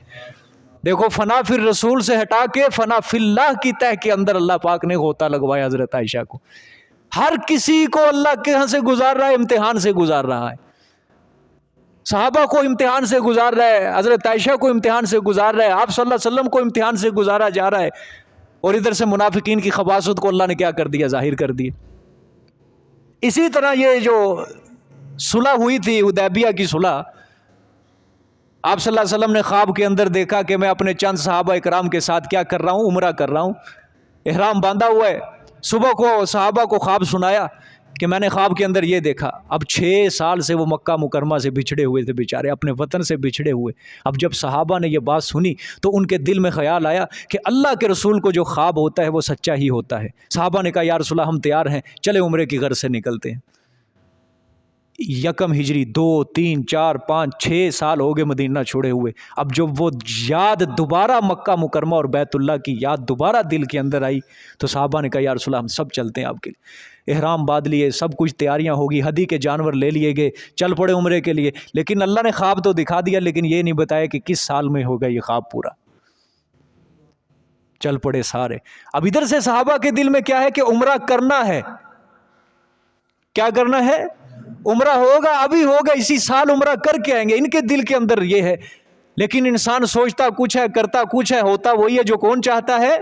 دیکھو فنا فی الرسول سے ہٹا کے فنا فی اللہ کی تہ کے اندر اللہ پاک نے غوطہ لگوایا حضرت عائشہ کو. ہر کسی کو اللہ کے ہاں سے گزار رہا ہے، امتحان سے گزار رہا ہے. صحابہ کو امتحان سے گزار رہا ہے، حضرت عائشہ کو امتحان سے گزار رہا ہے، آپ صلی اللہ علیہ وسلم کو امتحان سے گزارا جا رہا ہے. اور ادھر سے منافقین کی خباثت کو اللہ نے کیا کر دیا؟ ظاہر کر دیا. اسی طرح یہ جو صلح ہوئی تھی حدیبیہ کی صلح، آپ صلی اللہ علیہ وسلم نے خواب کے اندر دیکھا کہ میں اپنے چند صحابہ اکرام کے ساتھ کیا کر رہا ہوں؟ عمرہ کر رہا ہوں، احرام باندھا ہوا ہے. صبح کو صحابہ کو خواب سنایا کہ میں نے خواب کے اندر یہ دیکھا. اب 6 سال سے وہ مکہ مکرمہ سے بچھڑے ہوئے تھے بیچارے، اپنے وطن سے بچھڑے ہوئے. اب جب صحابہ نے یہ بات سنی تو ان کے دل میں خیال آیا کہ اللہ کے رسول کو جو خواب ہوتا ہے وہ سچا ہی ہوتا ہے. صحابہ نے کہا یا رسول اللہ ہم تیار ہیں، چلے عمرے کی غرض سے نکلتے ہیں. یکم ہجری 2 3 4 5 6 سال ہو گئے مدینہ چھوڑے ہوئے. اب جب وہ یاد دوبارہ مکہ مکرمہ اور بیت اللہ کی یاد دوبارہ دل کے اندر آئی تو صحابہ نے کہا یا رسول اللہ ہم سب چلتے ہیں آپ کے لیے. احرام باندھ لیے، سب کچھ تیاریاں ہوگی، ہدی کے جانور لے لیے گئے، چل پڑے عمرے کے لیے. لیکن اللہ نے خواب تو دکھا دیا لیکن یہ نہیں بتایا کہ کس سال میں ہوگا یہ خواب پورا. چل پڑے سارے. اب ادھر سے صحابہ کے دل میں کیا ہے کہ عمرہ کرنا ہے. کیا کرنا ہے؟ عمرہ ہوگا، ابھی ہوگا، اسی سال عمرہ کر کے آئیں گے. ان کے دل کے اندر یہ ہے. لیکن انسان سوچتا کچھ ہے، کرتا کچھ ہے، ہوتا وہی ہے جو کون چاہتا ہے؟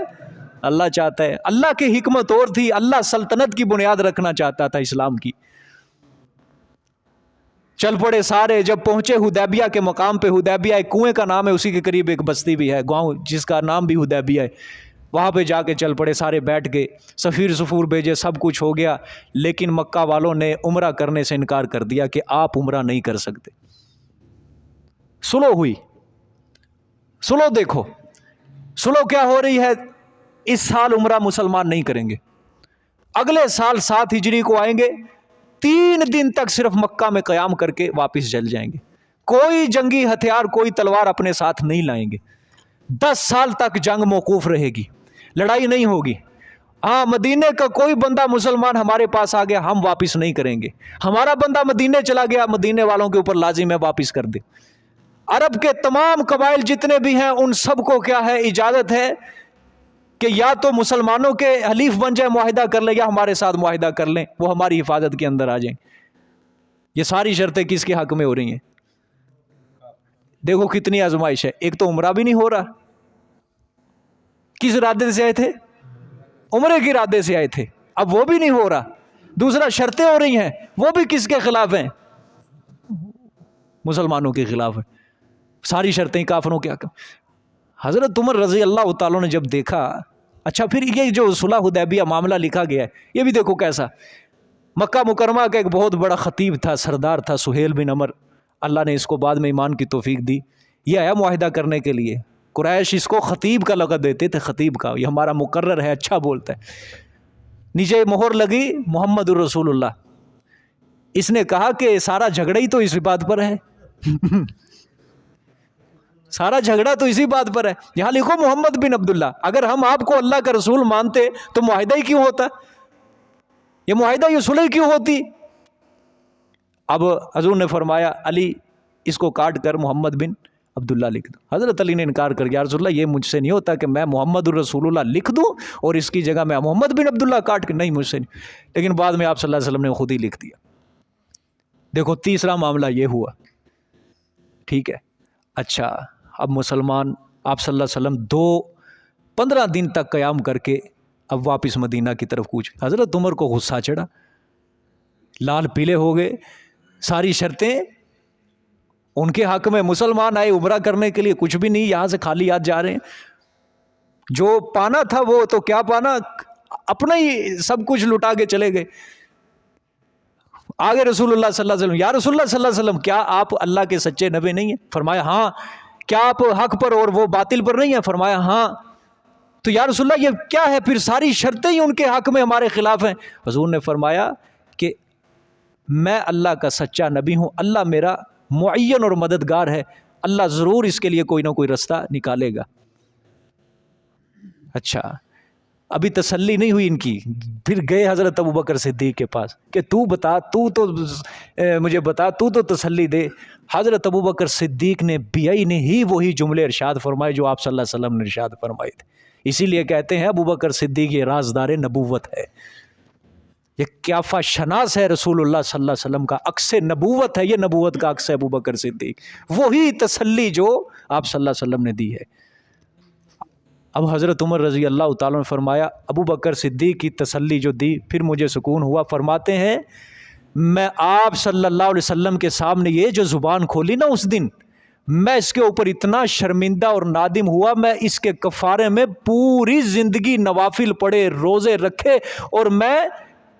اللہ چاہتا ہے. اللہ کی حکمت اور تھی، اللہ سلطنت کی بنیاد رکھنا چاہتا تھا اسلام کی. چل پڑے سارے. جب پہنچے حدیبیہ کے مقام پہ، حدیبیہ ایک کنویں کا نام ہے، اسی کے قریب ایک بستی بھی ہے، گاؤں جس کا نام بھی حدیبیہ ہے. وہاں پہ جا کے چل پڑے سارے، بیٹھ گئے، سفیر سفور بھیجے، سب کچھ ہو گیا. لیکن مکہ والوں نے عمرہ کرنے سے انکار کر دیا کہ آپ عمرہ نہیں کر سکتے. سلو ہوئی. سلو دیکھو سلو کیا ہو رہی ہے. اس سال عمرہ مسلمان نہیں کریں گے، اگلے سال 7 ہجری کو آئیں گے، 3 دن تک صرف مکہ میں قیام کر کے واپس چل جائیں گے. کوئی جنگی ہتھیار، کوئی تلوار اپنے ساتھ نہیں لائیں گے. 10 سال تک جنگ موقوف رہے گی، لڑائی نہیں ہوگی. ہاں مدینے کا کوئی بندہ مسلمان ہمارے پاس آ گیا ہم واپس نہیں کریں گے. ہمارا بندہ مدینے چلا گیا، مدینے والوں کے اوپر لازم ہے واپس کر دے. عرب کے تمام قبائل جتنے بھی ہیں ان سب کو کیا ہے؟ اجازت ہے کہ یا تو مسلمانوں کے حلیف بن جائے، معاہدہ کر لیں، یا ہمارے ساتھ معاہدہ کر لیں، وہ ہماری حفاظت کے اندر آ جائیں. یہ ساری شرطیں کس کے حق میں ہو رہی ہیں؟ دیکھو کتنی آزمائش ہے. ایک تو عمرہ بھی نہیں ہو رہا. کس ارادے سے آئے تھے؟ عمرے کے ارادے سے آئے تھے، اب وہ بھی نہیں ہو رہا. دوسرا شرطیں ہو رہی ہیں، وہ بھی کس کے خلاف ہیں؟ مسلمانوں کے خلاف ہیں. ساری شرطیں کافروں کے حق. حضرت عمر رضی اللہ تعالیٰ نے جب دیکھا، اچھا پھر یہ جو صلح حدیبیہ معاملہ لکھا گیا ہے یہ بھی دیکھو کیسا. مکہ مکرمہ کا ایک بہت بڑا خطیب تھا، سردار تھا، سہیل بن عمر. اللہ نے اس کو بعد میں ایمان کی توفیق دی. یہ آیا معاہدہ کرنے کے لیے. قریش اس کو خطیب کا لقب دیتے تھے، خطیب کا، یہ ہمارا مقرر ہے، اچھا بولتا ہے. نیچے مہر لگی محمد الرسول اللہ. اس نے کہا کہ سارا جھگڑا ہی تو اسی بات پر ہے. سارا جھگڑا تو اسی بات پر ہے. یہاں لکھو محمد بن عبداللہ. اگر ہم آپ کو اللہ کا رسول مانتے تو معاہدہ ہی کیوں ہوتا؟ یہ معاہدہ، یہ صلح کیوں ہوتی؟ اب حضور نے فرمایا علی اس کو کاٹ کر محمد بن عبداللہ لکھ دو. حضرت علی نے انکار کر دیا، یا رسول اللہ یہ مجھ سے نہیں ہوتا کہ میں محمد الرسول اللہ لکھ دوں اور اس کی جگہ میں محمد بن عبداللہ کاٹ کے، نہیں مجھ سے نہیں. لیکن بعد میں آپ صلی اللہ علیہ وسلم نے خود ہی لکھ دیا. دیکھو تیسرا معاملہ یہ ہوا. ٹھیک ہے، اچھا اب مسلمان آپ صلی اللہ علیہ وسلم 15 دن تک قیام کر کے اب واپس مدینہ کی طرف کوچ. حضرت عمر کو غصہ چڑھا، لال پیلے ہو گئے، ساری شرطیں ان کے حق میں. مسلمان آئے عمرہ کرنے کے لیے، کچھ بھی نہیں، یہاں سے خالی ہاتھ جا رہے ہیں. جو پانا تھا وہ تو کیا پانا، اپنا ہی سب کچھ لٹا کے چلے گئے. آگے رسول اللہ صلی اللہ علیہ وسلم، یا رسول اللہ صلی اللہ علیہ وسلم کیا آپ اللہ کے سچے نبی نہیں ہیں؟ فرمایا ہاں. کیا آپ حق پر اور وہ باطل پر نہیں ہیں؟ فرمایا ہاں. تو یا رسول اللہ یہ کیا ہے پھر، ساری شرطیں ہی ان کے حق میں ہمارے خلاف ہیں. حضور نے فرمایا کہ میں اللہ کا سچا نبی ہوں، اللہ میرا معین اور مددگار ہے، اللہ ضرور اس کے لیے کوئی نہ کوئی رستہ نکالے گا. اچھا، ابھی تسلی نہیں ہوئی ان کی، پھر گئے حضرت ابوبکر صدیق کے پاس کہ تو بتا، تو مجھے بتا، تو تسلی دے. حضرت ابوبکر صدیق نے بیائی نے ہی وہی جملے ارشاد فرمائے جو آپ صلی اللہ علیہ وسلم نے ارشاد فرمائے تھے. اسی لیے کہتے ہیں ابوبکر صدیق یہ رازدار نبوت ہے، یہ قیافہ شناس ہے رسول اللہ صلی اللہ علیہ وسلم کا، عکس نبوت ہے، یہ نبوت کا عکس ہے ابوبکر صدیق. وہی تسلی جو آپ صلی اللہ علیہ وسلم نے دی ہے. اب حضرت عمر رضی اللہ تعالیٰ نے فرمایا ابوبکر صدیق کی تسلی جو دی، پھر مجھے سکون ہوا. فرماتے ہیں میں آپ صلی اللہ علیہ وسلم کے سامنے یہ جو زبان کھولی نا اس دن، میں اس کے اوپر اتنا شرمندہ اور نادم ہوا، میں اس کے کفارے میں پوری زندگی نوافل پڑھے، روزے رکھے، اور میں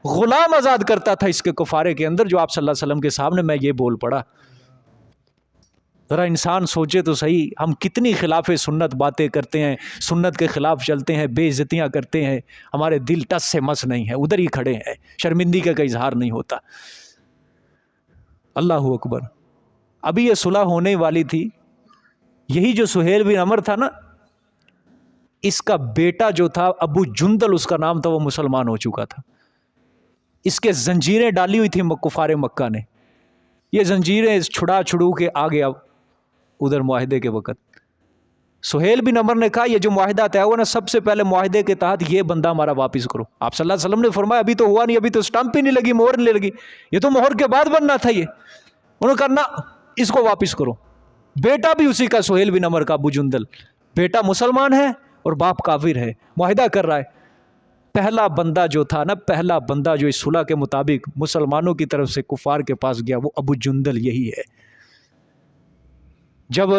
غلام آزاد کرتا تھا اس کے کفارے کے اندر، جو آپ صلی اللہ علیہ وسلم کے سامنے میں یہ بول پڑا. ذرا انسان سوچے تو صحیح، ہم کتنی خلاف سنت باتیں کرتے ہیں، سنت کے خلاف چلتے ہیں، بے عزتیاں کرتے ہیں، ہمارے دل ٹس سے مس نہیں ہے، ادھر ہی کھڑے ہیں، شرمندگی کا اظہار نہیں ہوتا. اللہ اکبر. ابھی یہ صلح ہونے والی تھی، یہی جو سہیل بن عمر تھا نا، اس کا بیٹا جو تھا ابو جندل اس کا نام تھا، وہ مسلمان ہو چکا تھا. اس کے زنجیریں ڈالی ہوئی تھی کفار مکہ نے، یہ زنجیریں چھڑو کے آ گیا ادھر معاہدے کے وقت. سہیل بن عمر نے کہا یہ جو معاہدہ طے ہوا نا، سب سے پہلے معاہدے کے تحت یہ بندہ ہمارا واپس کرو. آپ صلی اللہ علیہ وسلم نے فرمایا ابھی تو ہوا نہیں، ابھی تو اسٹمپ ہی نہیں لگی، مہر نہیں لگی، یہ تو مہر کے بعد بننا تھا. یہ انہوں نے کہا نا، اس کو واپس کرو. بیٹا بھی اسی کا، سہیل بن عمر کا، ابو جندل، بیٹا مسلمان ہے اور باپ کافر ہے، معاہدہ کر رہا ہے. پہلا بندہ جو تھا نا، پہلا بندہ جو اس صلح کے مطابق مسلمانوں کی طرف سے کفار کے پاس گیا، وہ ابو جندل یہی ہے. جب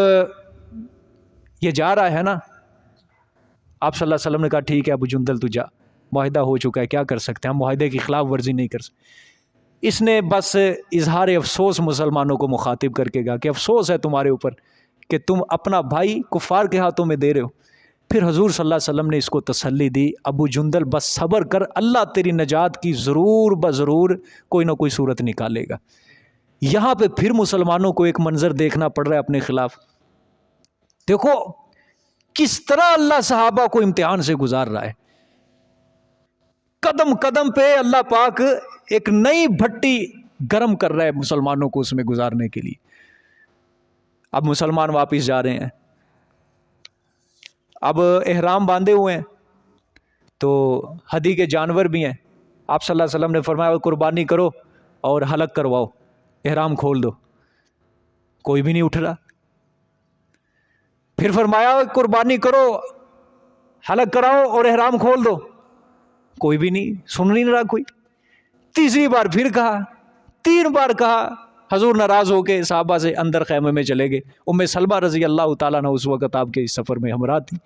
یہ جا رہا ہے نا، آپ صلی اللہ علیہ وسلم نے کہا ٹھیک ہے ابو جندل تو جا، معاہدہ ہو چکا ہے، کیا کر سکتے ہیں ہم، معاہدے کی خلاف ورزی نہیں کر سکتے. اس نے بس اظہار افسوس مسلمانوں کو مخاطب کر کے کہا کہ افسوس ہے تمہارے اوپر کہ تم اپنا بھائی کفار کے ہاتھوں میں دے رہے ہو. پھر حضور صلی اللہ علیہ وسلم نے اس کو تسلی دی، ابو جندل بس صبر کر، اللہ تیری نجات کی ضرور بضرور کوئی نہ کوئی صورت نکالے گا. یہاں پہ پھر مسلمانوں کو ایک منظر دیکھنا پڑ رہا ہے اپنے خلاف. دیکھو کس طرح اللہ صحابہ کو امتحان سے گزار رہا ہے، قدم قدم پہ اللہ پاک ایک نئی بھٹی گرم کر رہا ہے مسلمانوں کو اس میں گزارنے کے لیے. اب مسلمان واپس جا رہے ہیں، اب احرام باندھے ہوئے ہیں، تو ہدی کے جانور بھی ہیں. آپ صلی اللہ علیہ وسلم نے فرمایا قربانی کرو اور حلق کرواؤ، احرام کھول دو. کوئی بھی نہیں اٹھ رہا. پھر فرمایا قربانی کرو، حلق کراؤ اور احرام کھول دو. کوئی بھی نہیں، سن نہیں رہا کوئی. تیسری بار پھر کہا، 3 بار کہا. حضور ناراض ہو کے صحابہ سے اندر خیمے میں چلے گئے. ام سلمہ رضی اللہ تعالیٰ عنہ اس وقت آپ کے اس سفر میں ہمراہ تھی.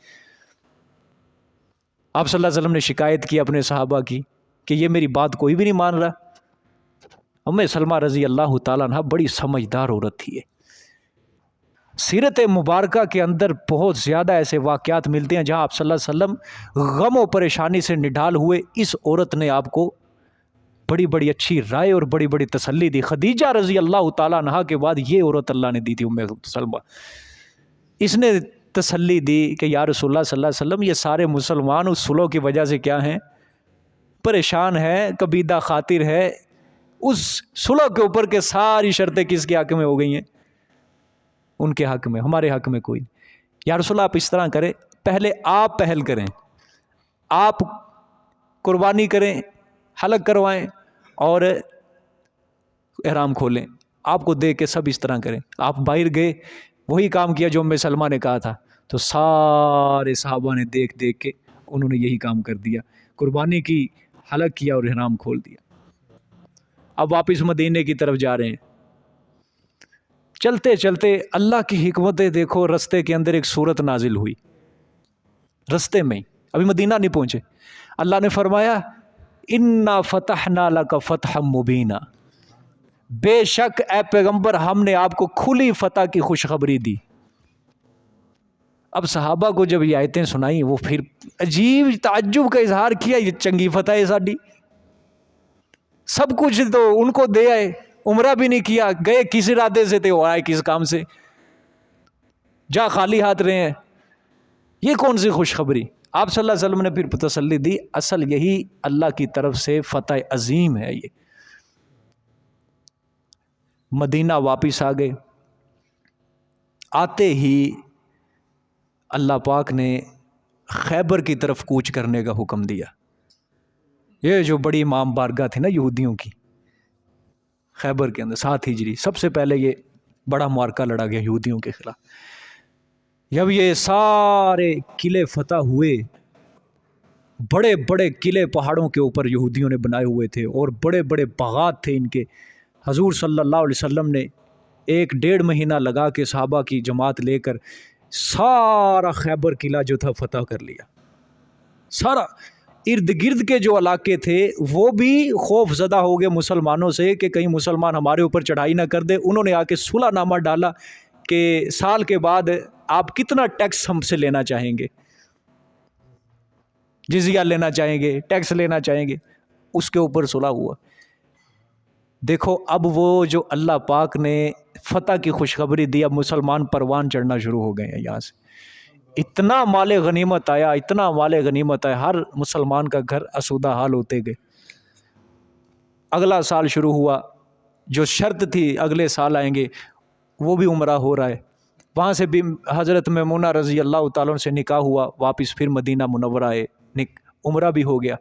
آپ صلی اللہ علیہ وسلم نے شکایت کی اپنے صحابہ کی کہ یہ میری بات کوئی بھی نہیں مان رہا. ام سلمہ رضی اللہ تعالیٰ عنہ بڑی سمجھدار عورت تھی. سیرت مبارکہ کے اندر بہت زیادہ ایسے واقعات ملتے ہیں جہاں آپ صلی اللہ علیہ وسلم غم و پریشانی سے نڈال ہوئے. اس عورت نے آپ کو بڑی بڑی اچھی رائے اور بڑی بڑی تسلی دی. خدیجہ رضی اللہ تعالیٰ عنہ کے بعد یہ عورت اللہ نے دی تھی ام سلمہ. اس نے تسلی دی کہ یا رسول اللہ صلی اللہ علیہ وسلم یہ سارے مسلمان اس صلح کی وجہ سے کیا ہیں، پریشان ہیں، کبیدہ خاطر ہے. اس صلح کے اوپر کے ساری شرطیں کس کے حق میں ہو گئی ہیں؟ ان کے حق میں، ہمارے حق میں کوئی نہیں. یا رسول اللہ آپ اس طرح کریں، پہلے آپ پہل کریں، آپ قربانی کریں، حلق کروائیں اور احرام کھولیں. آپ کو دیکھ کے سب اس طرح کریں. آپ باہر گئے، وہی کام کیا جو ام سلمہ نے کہا تھا، تو سارے صحابہ نے دیکھ دیکھ کے انہوں نے یہی کام کر دیا، قربانی کی، حلق کیا اور احرام کھول دیا. اب واپس مدینے کی طرف جا رہے ہیں. چلتے چلتے اللہ کی حکمتیں دیکھو، رستے کے اندر ایک صورت نازل ہوئی، رستے میں ابھی مدینہ نہیں پہنچے. اللہ نے فرمایا انا فتحنا لک فتحا مبینا، بے شک اے پیغمبر ہم نے آپ کو کھلی فتح کی خوشخبری دی. اب صحابہ کو جب یہ آیتیں سنائیں وہ پھر عجیب تعجب کا اظہار کیا، یہ چنگی فتح ہے ساڈی، سب کچھ تو ان کو دے آئے، عمرہ بھی نہیں کیا، گئے کس ارادے سے تھے، وہ آئے کس کام سے، جا خالی ہاتھ رہے ہیں، یہ کون سی خوشخبری. آپ صلی اللہ علیہ وسلم نے پھر تسلی دی، اصل یہی اللہ کی طرف سے فتح عظیم ہے. یہ مدینہ واپس آ گئے. آتے ہی اللہ پاک نے خیبر کی طرف کوچ کرنے کا حکم دیا. یہ جو بڑی امام بارگاہ تھی نا یہودیوں کی، خیبر کے اندر 7 ہجری سب سے پہلے یہ بڑا معرکہ لڑا گیا یہودیوں کے خلاف. جب یہ سارے قلعے فتح ہوئے، بڑے بڑے قلعے پہاڑوں کے اوپر یہودیوں نے بنائے ہوئے تھے اور بڑے بڑے باغات تھے ان کے. حضور صلی اللہ علیہ وسلم نے 1-1.5 مہینہ لگا کے صحابہ کی جماعت لے کر سارا خیبر قلعہ جو تھا فتح کر لیا. سارا ارد گرد کے جو علاقے تھے وہ بھی خوف زدہ ہو گئے مسلمانوں سے کہ کہیں مسلمان ہمارے اوپر چڑھائی نہ کر دے. انہوں نے آ کے صلح نامہ ڈالا کہ سال کے بعد آپ کتنا ٹیکس ہم سے لینا چاہیں گے، جزیہ لینا چاہیں گے، ٹیکس لینا چاہیں گے. اس کے اوپر صلح ہوا. دیکھو اب وہ جو اللہ پاک نے فتح کی خوشخبری دی، اب مسلمان پروان چڑھنا شروع ہو گئے ہیں. یہاں سے اتنا مال غنیمت آیا، اتنا مال غنیمت آیا، ہر مسلمان کا گھر اسودہ حال ہوتے گئے. اگلا سال شروع ہوا، جو شرط تھی اگلے سال آئیں گے وہ بھی عمرہ ہو رہا ہے. وہاں سے بھی حضرت میمونہ رضی اللہ تعالیٰ سے نکاح ہوا، واپس پھر مدینہ منورہ آئے، عمرہ بھی ہو گیا.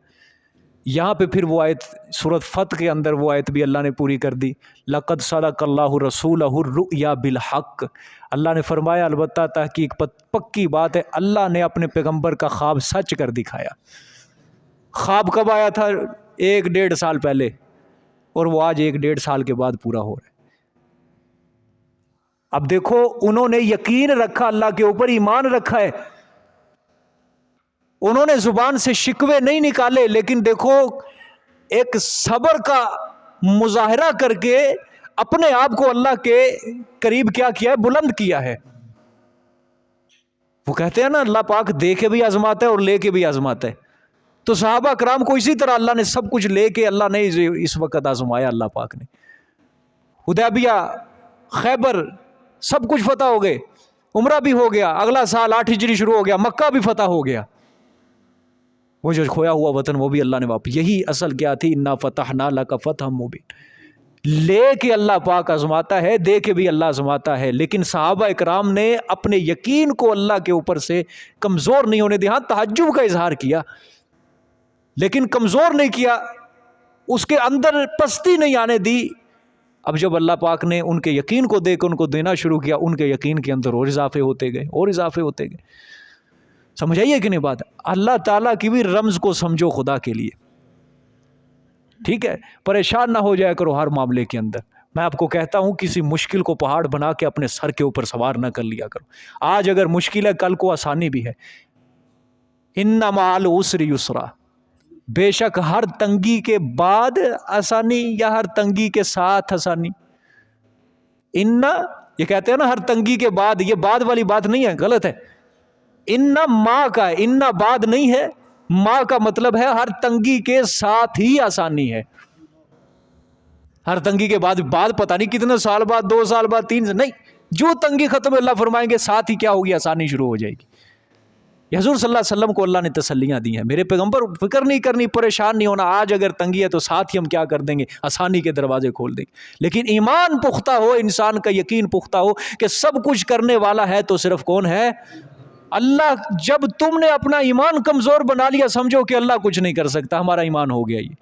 یہاں پہ پھر وہ آیت سورۃ فتح کے اندر وہ آیت بھی اللہ نے پوری کر دی. لقد صدق اللہ رسولہ الرؤیا بالحق. اللہ نے فرمایا البتہ تحقیق پکی بات ہے، اللہ نے اپنے پیغمبر کا خواب سچ کر دکھایا. خواب کب آیا تھا؟ 1-1.5 سال پہلے، اور وہ آج 1-1.5 سال کے بعد پورا ہو رہا ہے. اب دیکھو انہوں نے یقین رکھا، اللہ کے اوپر ایمان رکھا ہے، انہوں نے زبان سے شکوے نہیں نکالے، لیکن دیکھو ایک صبر کا مظاہرہ کر کے اپنے آپ کو اللہ کے قریب کیا ہے، بلند کیا ہے. وہ کہتے ہیں نا اللہ پاک دے کے بھی آزماتا ہے اور لے کے بھی آزماتا ہے. تو صحابہ کرام کو اسی طرح اللہ نے سب کچھ لے کے اللہ نے اس وقت آزمایا. اللہ پاک نے حدیبیہ، خیبر سب کچھ فتح ہو گئے، عمرہ بھی ہو گیا، اگلا سال 8 ہجری شروع ہو گیا، مکہ بھی فتح ہو گیا. وہ جو کھویا ہوا وطن وہ بھی اللہ نے واپس. یہی اصل کیا تھی، انا فتحنا لک فتحا مبین. لے کے اللہ پاک آزماتا ہے، دے کے بھی اللہ آزماتا ہے. لیکن صحابہ اکرام نے اپنے یقین کو اللہ کے اوپر سے کمزور نہیں ہونے دیا. ہاں تعجب کا اظہار کیا لیکن کمزور نہیں کیا، اس کے اندر پستی نہیں آنے دی. اب جب اللہ پاک نے ان کے یقین کو دے کے ان کو دینا شروع کیا، ان کے یقین کے اندر اور اضافے ہوتے گئے اور اضافے ہوتے گئے. سمجھ آئیے کہ نہیں بات؟ اللہ تعالیٰ کی بھی رمز کو سمجھو خدا کے لیے، ٹھیک ہے؟ پریشان نہ ہو جایا کرو ہر معاملے کے اندر. میں آپ کو کہتا ہوں کسی مشکل کو پہاڑ بنا کے اپنے سر کے اوپر سوار نہ کر لیا کرو. آج اگر مشکل ہے کل کو آسانی بھی ہے. ان مع العسر یسرا، بے شک ہر تنگی کے بعد آسانی یا ہر تنگی کے ساتھ آسانی. یہ کہتے ہیں نا ہر تنگی کے بعد، یہ بعد والی بات نہیں ہے، غلط ہے. ماں کا ہے، بعد نہیں ہے. ماں کا مطلب ہے ہر تنگی کے ساتھ ہی آسانی ہے. ہر تنگی کے بعد پتہ نہیں کتنے سال بعد، 2 سال بعد، 3 سال نہیں، جو تنگی ختم اللہ فرمائیں گے ساتھ ہی کیا ہوگی، آسانی شروع ہو جائے گی. حضور صلی اللہ علیہ وسلم کو اللہ نے تسلیاں دی ہیں، میرے پیغمبر فکر نہیں کرنی، پریشان نہیں ہونا. آج اگر تنگی ہے تو ساتھ ہی ہم کیا کر دیں گے، آسانی کے دروازے کھول دیں گے. لیکن ایمان پختہ ہو، انسان کا یقین پختہ ہو کہ سب کچھ کرنے والا ہے تو صرف کون ہے؟ اللہ. جب تم نے اپنا ایمان کمزور بنا لیا سمجھو کہ اللہ کچھ نہیں کر سکتا، ہمارا ایمان ہو گیا یہ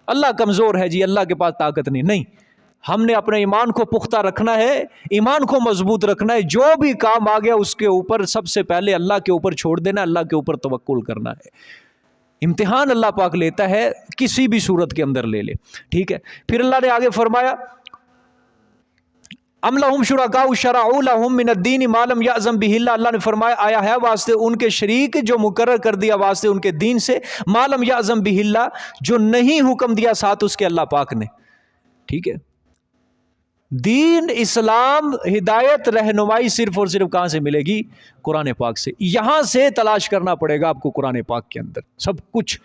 اللہ کمزور ہے جی، اللہ کے پاس طاقت نہیں. ہم نے اپنے ایمان کو پختہ رکھنا ہے، ایمان کو مضبوط رکھنا ہے. جو بھی کام آ گیا اس کے اوپر سب سے پہلے اللہ کے اوپر چھوڑ دینا، اللہ کے اوپر توکل کرنا ہے. امتحان اللہ پاک لیتا ہے کسی بھی صورت کے اندر لے لے. ٹھیک ہے. پھر اللہ نے آگے فرمایا ام لہم شرکاء شرعوا لہم من الدین ما لم یأذن بہ اللہ. اللہ نے فرمایا آیا ہے واسطے ان کے شریک جو مقرر کر دیا واسطے ان کے دین سے ما لم یأذن بہ اللہ, جو نہیں حکم دیا ساتھ اس کے اللہ پاک نے. ٹھیک ہے. دین اسلام ہدایت رہنمائی صرف اور صرف کہاں سے ملے گی؟ قرآن پاک سے. یہاں سے تلاش کرنا پڑے گا آپ کو قرآن پاک کے اندر سب کچھ.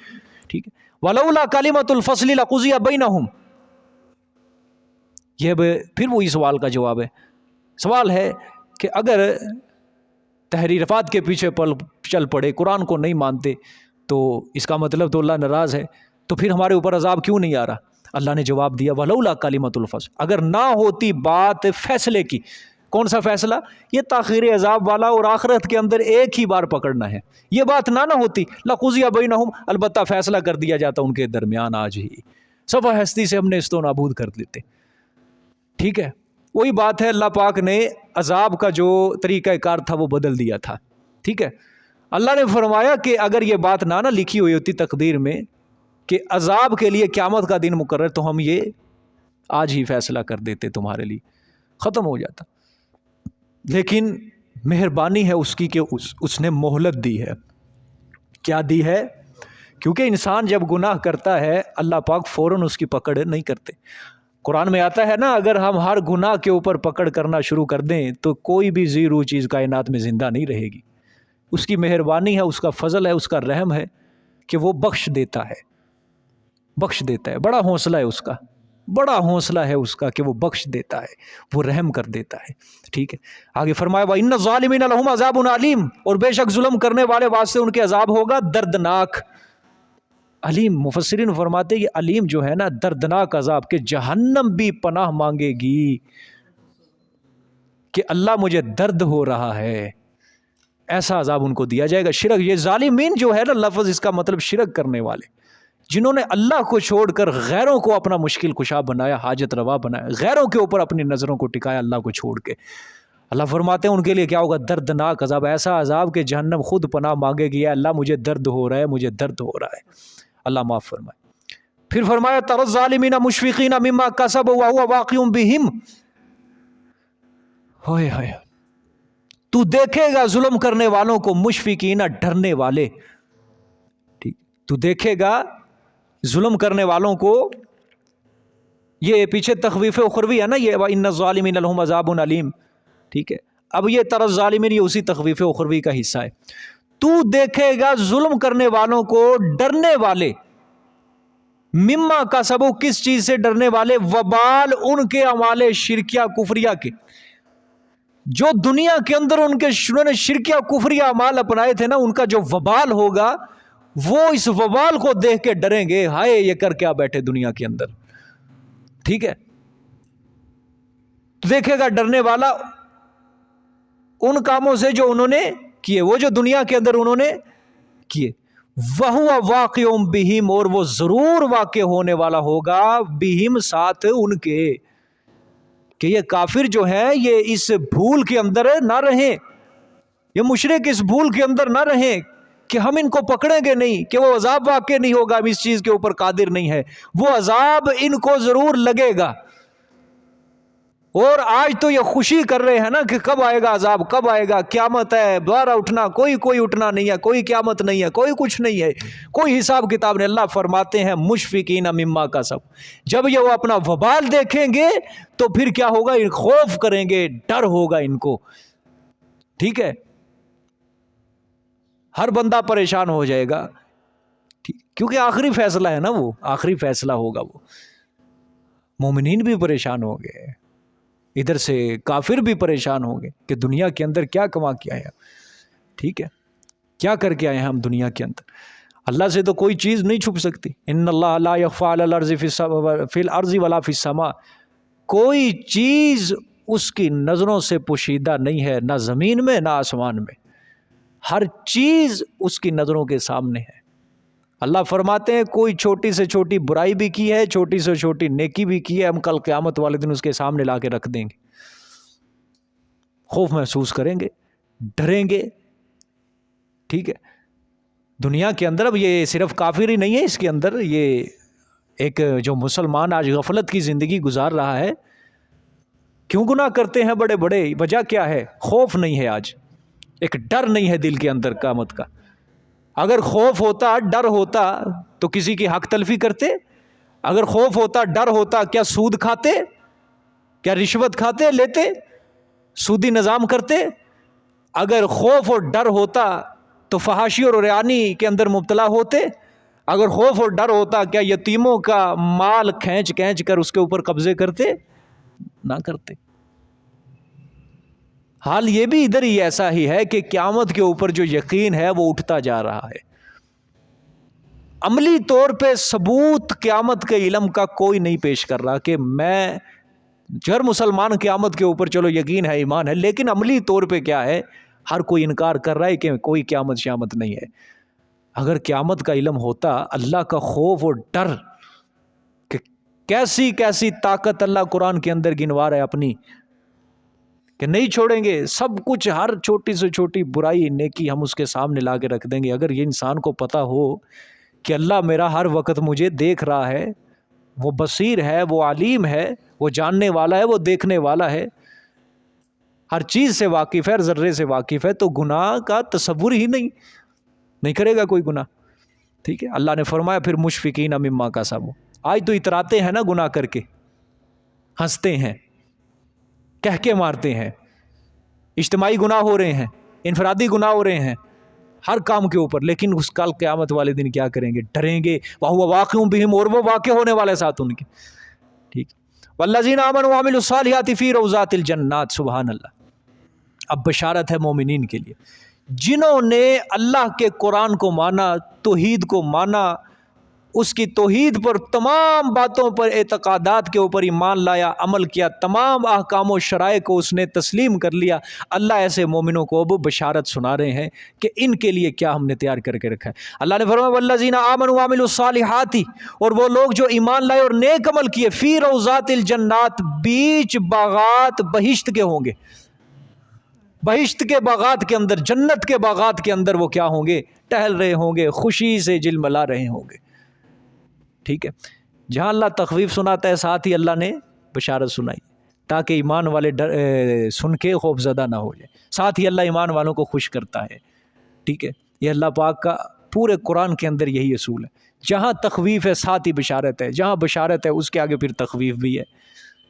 ٹھیک ہے. ولولا کلمۃ الفصل لقضی بینہم. یہ پھر وہی سوال کا جواب ہے. سوال ہے کہ اگر تحریفات کے پیچھے چل پڑے, قرآن کو نہیں مانتے, تو اس کا مطلب تو اللہ ناراض ہے, تو پھر ہمارے اوپر عذاب کیوں نہیں آ رہا؟ اللہ نے جواب دیا ولولا کلمۃ الفصل, اگر نہ ہوتی بات فیصلے کی. کون سا فیصلہ؟ یہ تاخیر عذاب والا اور آخرت کے اندر ایک ہی بار پکڑنا ہے. یہ بات نہ ہوتی لقضی بینہم, البتہ فیصلہ کر دیا جاتا ان کے درمیان آج ہی. صفحہ ہستی سے ہم نے اس کو نابود کر دیتے. ٹھیک ہے. وہی بات ہے, اللہ پاک نے عذاب کا جو طریقہ کار تھا وہ بدل دیا تھا. ٹھیک ہے. اللہ نے فرمایا کہ اگر یہ بات نہ لکھی ہوئی ہوتی تقدیر میں کہ عذاب کے لیے قیامت کا دن مقرر, تو ہم یہ آج ہی فیصلہ کر دیتے, تمہارے لیے ختم ہو جاتا. لیکن مہربانی ہے اس کی کہ اس نے مہلت دی ہے. کیا دی ہے؟ کیونکہ انسان جب گناہ کرتا ہے اللہ پاک فوراً اس کی پکڑ نہیں کرتے. قرآن میں آتا ہے نا, اگر ہم ہر گناہ کے اوپر پکڑ کرنا شروع کر دیں تو کوئی بھی زی روح چیز کائنات میں زندہ نہیں رہے گی. اس کی مہربانی ہے, اس کا فضل ہے, اس کا رحم ہے کہ وہ بخش دیتا ہے, بخش دیتا ہے. بڑا حوصلہ ہے اس کا, بڑا حوصلہ ہے اس کا کہ وہ بخش دیتا ہے, وہ رحم کر دیتا ہے. ٹھیک ہے. آگے فرمایا وَإِنَّ الظَّالِمِينَ لَهُمْ عَذَابٌ عَلِيمٌ, اور بے شک ظلم کرنے والے واسطے ان کے عذاب ہوگا دردناک. علیم, مفسرین فرماتے ہیں یہ علیم جو ہے نا دردناک عذاب, کہ جہنم بھی پناہ مانگے گی کہ اللہ مجھے درد ہو رہا ہے. ایسا عذاب ان کو دیا جائے گا. شرک, یہ ظالمین جو ہے نا لفظ اس کا مطلب شرک کرنے والے, جنہوں نے اللہ کو چھوڑ کر غیروں کو اپنا مشکل کشا بنایا, حاجت روا بنایا, غیروں کے اوپر اپنی نظروں کو ٹکایا اللہ کو چھوڑ کے. اللہ فرماتے ہیں ان کے لیے کیا ہوگا؟ دردناک عذاب. ایسا عذاب کہ جہنم خود پناہ مانگے گی, اللہ مجھے درد ہو رہا ہے, مجھے درد ہو رہا ہے. اللہ معاف فرمائے. پھر فرمایا تر الظالمین مشفقین مما کسبوا وهو واقع بهم. ہوئے ہوئے, تو دیکھے گا ظلم کرنے والوں کو مشفقین, ڈرنے والے. ٹھیک, تو دیکھے گا ظلم کرنے والوں کو. یہ پیچھے تخویف اخروی ہے نا, یہ وَإِنَّ الظَّالِمِينَ لَهُمْ عَذَابٌ عَلِيمٌ. ٹھیک ہے. اب یہ تر الظالمین یہ اسی تخویف اخروی کا حصہ ہے. تو دیکھے گا ظلم کرنے والوں کو ڈرنے والے, مما کا سبو, کس چیز سے ڈرنے والے؟ وبال ان کے اعمال شرکیہ کفریہ کے, جو دنیا کے اندر ان کے شرکیہ کفریہ اعمال اپنائے تھے نا, ان کا جو وبال ہوگا وہ اس وبال کو دیکھ کے ڈریں گے, ہائے یہ کر کیا بیٹھے دنیا کے اندر. ٹھیک ہے. دیکھے گا ڈرنے والا ان کاموں سے جو انہوں نے کیے, وہ جو دنیا کے اندر انہوں نے کیے. وَهُوَ وَاقِعٌ بِهِمْ, اور وہ ضرور واقع ہونے والا ہوگا بِهِمْ, ساتھ ان کے, کہ یہ کافر جو ہیں یہ اس بھول کے اندر نہ رہیں, یہ مشرک اس بھول کے اندر نہ رہیں کہ ہم ان کو پکڑیں گے نہیں, کہ وہ عذاب واقع نہیں ہوگا, ہم اس چیز کے اوپر قادر نہیں ہے. وہ عذاب ان کو ضرور لگے گا. اور آج تو یہ خوشی کر رہے ہیں نا کہ کب آئے گا عذاب, کب آئے گا, قیامت ہے, دوبارہ اٹھنا, کوئی اٹھنا نہیں ہے, کوئی قیامت نہیں ہے, کوئی کچھ نہیں ہے, کوئی حساب کتاب نہیں. اللہ فرماتے ہیں مشفقین مما کا سب, جب یہ وہ اپنا وبال دیکھیں گے تو پھر کیا ہوگا؟ خوف کریں گے, ڈر ہوگا ان کو. ٹھیک ہے. ہر بندہ پریشان ہو جائے گا, کیونکہ آخری فیصلہ ہے نا, وہ آخری فیصلہ ہوگا. وہ مومنین بھی پریشان ہو گئے, ادھر سے کافر بھی پریشان ہوں گے کہ دنیا کے اندر کیا کما کے آئے ہیں. ٹھیک ہے. کیا کر کے آئے ہیں ہم دنیا کے اندر؟ اللہ سے تو کوئی چیز نہیں چھپ سکتی. ان اللہ لا یخفی علی الارض فی الارض ولا فی السماء, کوئی چیز اس کی نظروں سے پوشیدہ نہیں ہے, نہ زمین میں نہ آسمان میں, ہر چیز اس کی نظروں کے سامنے ہے. اللہ فرماتے ہیں کوئی چھوٹی سے چھوٹی برائی بھی کی ہے, چھوٹی سے چھوٹی نیکی بھی کی ہے, ہم کل قیامت والے دن اس کے سامنے لا کے رکھ دیں گے. خوف محسوس کریں گے, ڈریں گے. ٹھیک ہے. دنیا کے اندر اب یہ صرف کافر ہی نہیں ہے، اس کے اندر یہ ایک جو مسلمان آج غفلت کی زندگی گزار رہا ہے، کیوں گناہ کرتے ہیں بڑے بڑے؟ وجہ کیا ہے؟ خوف نہیں ہے، آج ایک ڈر نہیں ہے دل کے اندر قیامت کا۔ اگر خوف ہوتا، ڈر ہوتا تو کسی کی حق تلفی کرتے؟ اگر خوف ہوتا، ڈر ہوتا، کیا سود کھاتے؟ کیا رشوت کھاتے لیتے؟ سودی نظام کرتے؟ اگر خوف اور ڈر ہوتا تو فحاشی اور عریانی کے اندر مبتلا ہوتے؟ اگر خوف اور ڈر ہوتا کیا یتیموں کا مال کھینچ کھینچ کر اس کے اوپر قبضے کرتے؟ نہ کرتے۔ حال یہ بھی ادھر ہی ایسا ہی ہے کہ قیامت کے اوپر جو یقین ہے وہ اٹھتا جا رہا ہے۔ عملی طور پہ ثبوت قیامت کے علم کا کوئی نہیں پیش کر رہا کہ میں ہر مسلمان قیامت کے اوپر چلو یقین ہے، ایمان ہے، لیکن عملی طور پہ کیا ہے؟ ہر کوئی انکار کر رہا ہے کہ کوئی قیامت شیامت نہیں ہے۔ اگر قیامت کا علم ہوتا، اللہ کا خوف اور ڈر کہ کیسی کیسی طاقت اللہ قرآن کے اندر گنوا رہا ہے اپنی، کہ نہیں چھوڑیں گے سب کچھ، ہر چھوٹی سے چھوٹی برائی نیکی ہم اس کے سامنے لا کے رکھ دیں گے۔ اگر یہ انسان کو پتا ہو کہ اللہ میرا ہر وقت مجھے دیکھ رہا ہے، وہ بصیر ہے، وہ علیم ہے، وہ جاننے والا ہے، وہ دیکھنے والا ہے، ہر چیز سے واقف ہے، ہر ذرے سے واقف ہے، تو گناہ کا تصور ہی نہیں کرے گا کوئی گناہ۔ ٹھیک ہے، اللہ نے فرمایا پھر مشفقین مما کسبوا، آج تو اتراتے ہیں نا گناہ کر کے، ہنستے ہیں، کہہ کے مارتے ہیں، اجتماعی گناہ ہو رہے ہیں، انفرادی گناہ ہو رہے ہیں ہر کام کے اوپر، لیکن اس کل قیامت والے دن کیا کریں گے؟ ڈریں گے، وَهُوَ وَاقِعٌ بِهِمْ، اور وہ واقع ہونے والے ساتھ ان کے۔ ٹھیک، وَالَّذِينَ آمَنُوا وَعَمِلُوا الصَّالِحَاتِ فِي رَوْضَاتِ الْجَنَّاتِ، سبحان اللہ۔ اب بشارت ہے مومنین کے لیے، جنہوں نے اللہ کے قرآن کو مانا، توحید کو مانا، اس کی توحید پر تمام باتوں پر اعتقادات کے اوپر ایمان لایا، عمل کیا، تمام احکام و شرائع کو اس نے تسلیم کر لیا، اللہ ایسے مومنوں کو اب بشارت سنا رہے ہیں کہ ان کے لیے کیا ہم نے تیار کر کے رکھا ہے۔ اللہ نے فرمایا والذین آمنوا وعملوا الصالحات، اور وہ لوگ جو ایمان لائے اور نیک عمل کیے، فی روضات الجنات، بیچ باغات بہشت کے ہوں گے، بہشت کے باغات کے اندر، جنت کے باغات کے اندر وہ کیا ہوں گے؟ ٹہل رہے ہوں گے، خوشی سے جلملا رہے ہوں گے۔ ٹھیک ہے، جہاں اللہ تخویف سناتا ہے ساتھ ہی اللہ نے بشارت سنائی تاکہ ایمان والے سن کے خوف زدہ نہ ہو جائے، ساتھ ہی اللہ ایمان والوں کو خوش کرتا ہے۔ ٹھیک ہے، یہ اللہ پاک کا پورے قرآن کے اندر یہی اصول ہے، جہاں تخویف ہے ساتھ ہی بشارت ہے، جہاں بشارت ہے اس کے آگے پھر تخویف بھی ہے۔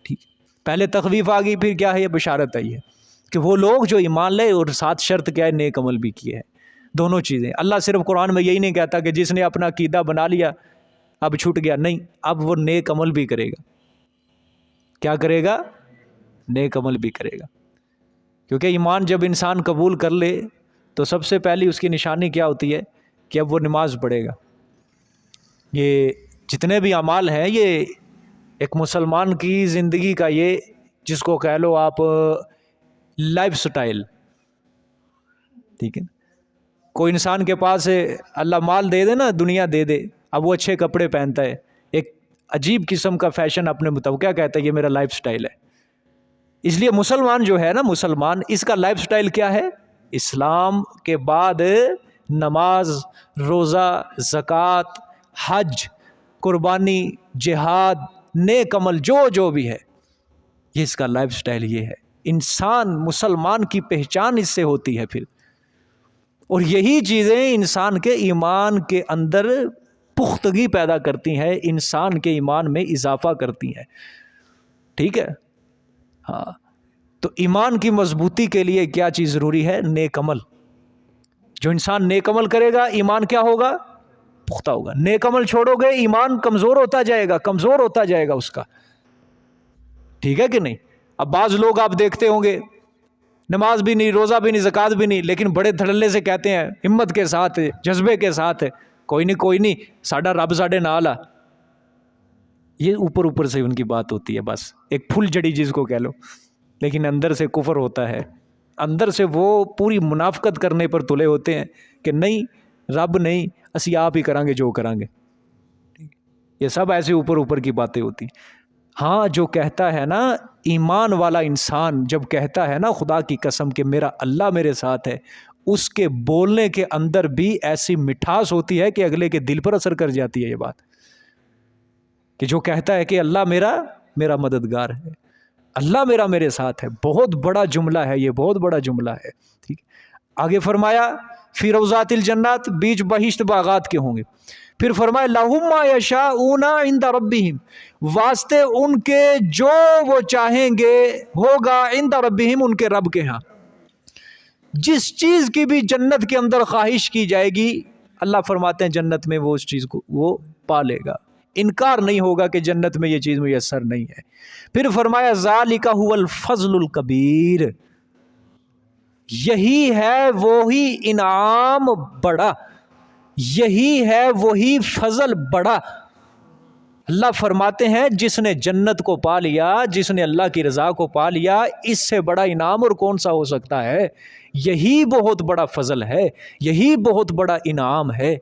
ٹھیک، پہلے تخویف آ گئی، پھر کیا ہے؟ یہ بشارت آئی ہے کہ وہ لوگ جو ایمان لے اور ساتھ شرط کیا ہے؟ نیک عمل بھی کیے ہیں، دونوں چیزیں۔ اللہ صرف قرآن میں یہی نہیں کہتا کہ جس نے اپنا عقیدہ بنا لیا اب چھوٹ گیا، نہیں، اب وہ نیک عمل بھی کرے گا۔ کیا کرے گا؟ نیک عمل بھی کرے گا، کیونکہ ایمان جب انسان قبول کر لے تو سب سے پہلی اس کی نشانی کیا ہوتی ہے؟ کہ اب وہ نماز پڑھے گا۔ یہ جتنے بھی اعمال ہیں یہ ایک مسلمان کی زندگی کا، یہ جس کو کہہ لو آپ لائف سٹائل۔ ٹھیک ہے، کوئی انسان کے پاس اللہ مال دے دے نا، دنیا دے دے، اب وہ اچھے کپڑے پہنتا ہے، ایک عجیب قسم کا فیشن اپنے متوقع کہتا ہے یہ میرا لائف سٹائل ہے۔ اس لیے مسلمان جو ہے نا، مسلمان، اس کا لائف سٹائل کیا ہے؟ اسلام کے بعد نماز، روزہ، زکوٰۃ، حج، قربانی، جہاد، نیک عمل، جو بھی ہے، یہ اس کا لائف سٹائل یہ ہے۔ انسان مسلمان کی پہچان اس سے ہوتی ہے پھر، اور یہی چیزیں انسان کے ایمان کے اندر پختگی پیدا کرتی ہیں، انسان کے ایمان میں اضافہ کرتی ہیں۔ ٹھیک ہے، ہاں، تو ایمان کی مضبوطی کے لیے کیا چیز ضروری ہے؟ نیک عمل۔ جو انسان نیک عمل کرے گا ایمان کیا ہوگا؟ پختہ ہوگا۔ نیک عمل چھوڑو گے ایمان کمزور ہوتا جائے گا، کمزور ہوتا جائے گا اس کا۔ ٹھیک ہے کہ نہیں؟ اب بعض لوگ آپ دیکھتے ہوں گے نماز بھی نہیں، روزہ بھی نہیں، زکوٰۃ بھی نہیں، لیکن بڑے دھڑلے سے کہتے ہیں، ہمت کے ساتھ، جذبے کے ساتھ، کوئی نہیں ساڈا رب ساڈے نال آ۔ یہ اوپر سے ان کی بات ہوتی ہے، بس ایک پھل جڑی جس کو کہہ لو، لیکن اندر سے کفر ہوتا ہے، اندر سے وہ پوری منافقت کرنے پر تلے ہوتے ہیں کہ نہیں رب نہیں، اسی آپ ہی کریں گے جو کریں گے۔ یہ سب ایسے اوپر کی باتیں ہوتی ہیں۔ ہاں، جو کہتا ہے نا ایمان والا انسان، جب کہتا ہے نا خدا کی قسم کہ میرا اللہ میرے ساتھ ہے، اس کے بولنے کے اندر بھی ایسی مٹھاس ہوتی ہے کہ اگلے کے دل پر اثر کر جاتی ہے یہ بات، کہ جو کہتا ہے کہ اللہ میرا مددگار ہے، اللہ میرے ساتھ ہے. بہت بڑا جملہ ہے یہ، بہت بڑا جملہ ہے. ٹھیک. آگے فرمایا فی روضات الجنات، بیچ بہشت باغات کے ہوں گے. پھر فرمایا لہم ما یشاءون عند ربہم، واسطے ان کے جو وہ چاہیں گے ہوگا عند ربہم، ان کے رب کے ہاں. جس چیز کی بھی جنت کے اندر خواہش کی جائے گی، اللہ فرماتے ہیں جنت میں وہ اس چیز کو وہ پالے گا. انکار نہیں ہوگا کہ جنت میں یہ چیز میسر نہیں ہے. پھر فرمایا ذالک هو الفضل الکبیر، یہی ہے وہی انعام بڑا، یہی ہے وہی فضل بڑا. اللہ فرماتے ہیں جس نے جنت کو پا لیا، جس نے اللہ کی رضا کو پا لیا، اس سے بڑا انعام اور کون سا ہو سکتا ہے؟ یہی بہت بڑا فضل ہے، یہی بہت بڑا انعام ہے.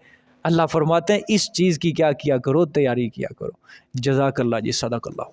اللہ فرماتے ہیں اس چیز کی کیا کرو، تیاری کیا کرو. جزاک اللہ جی، صدق اللہ.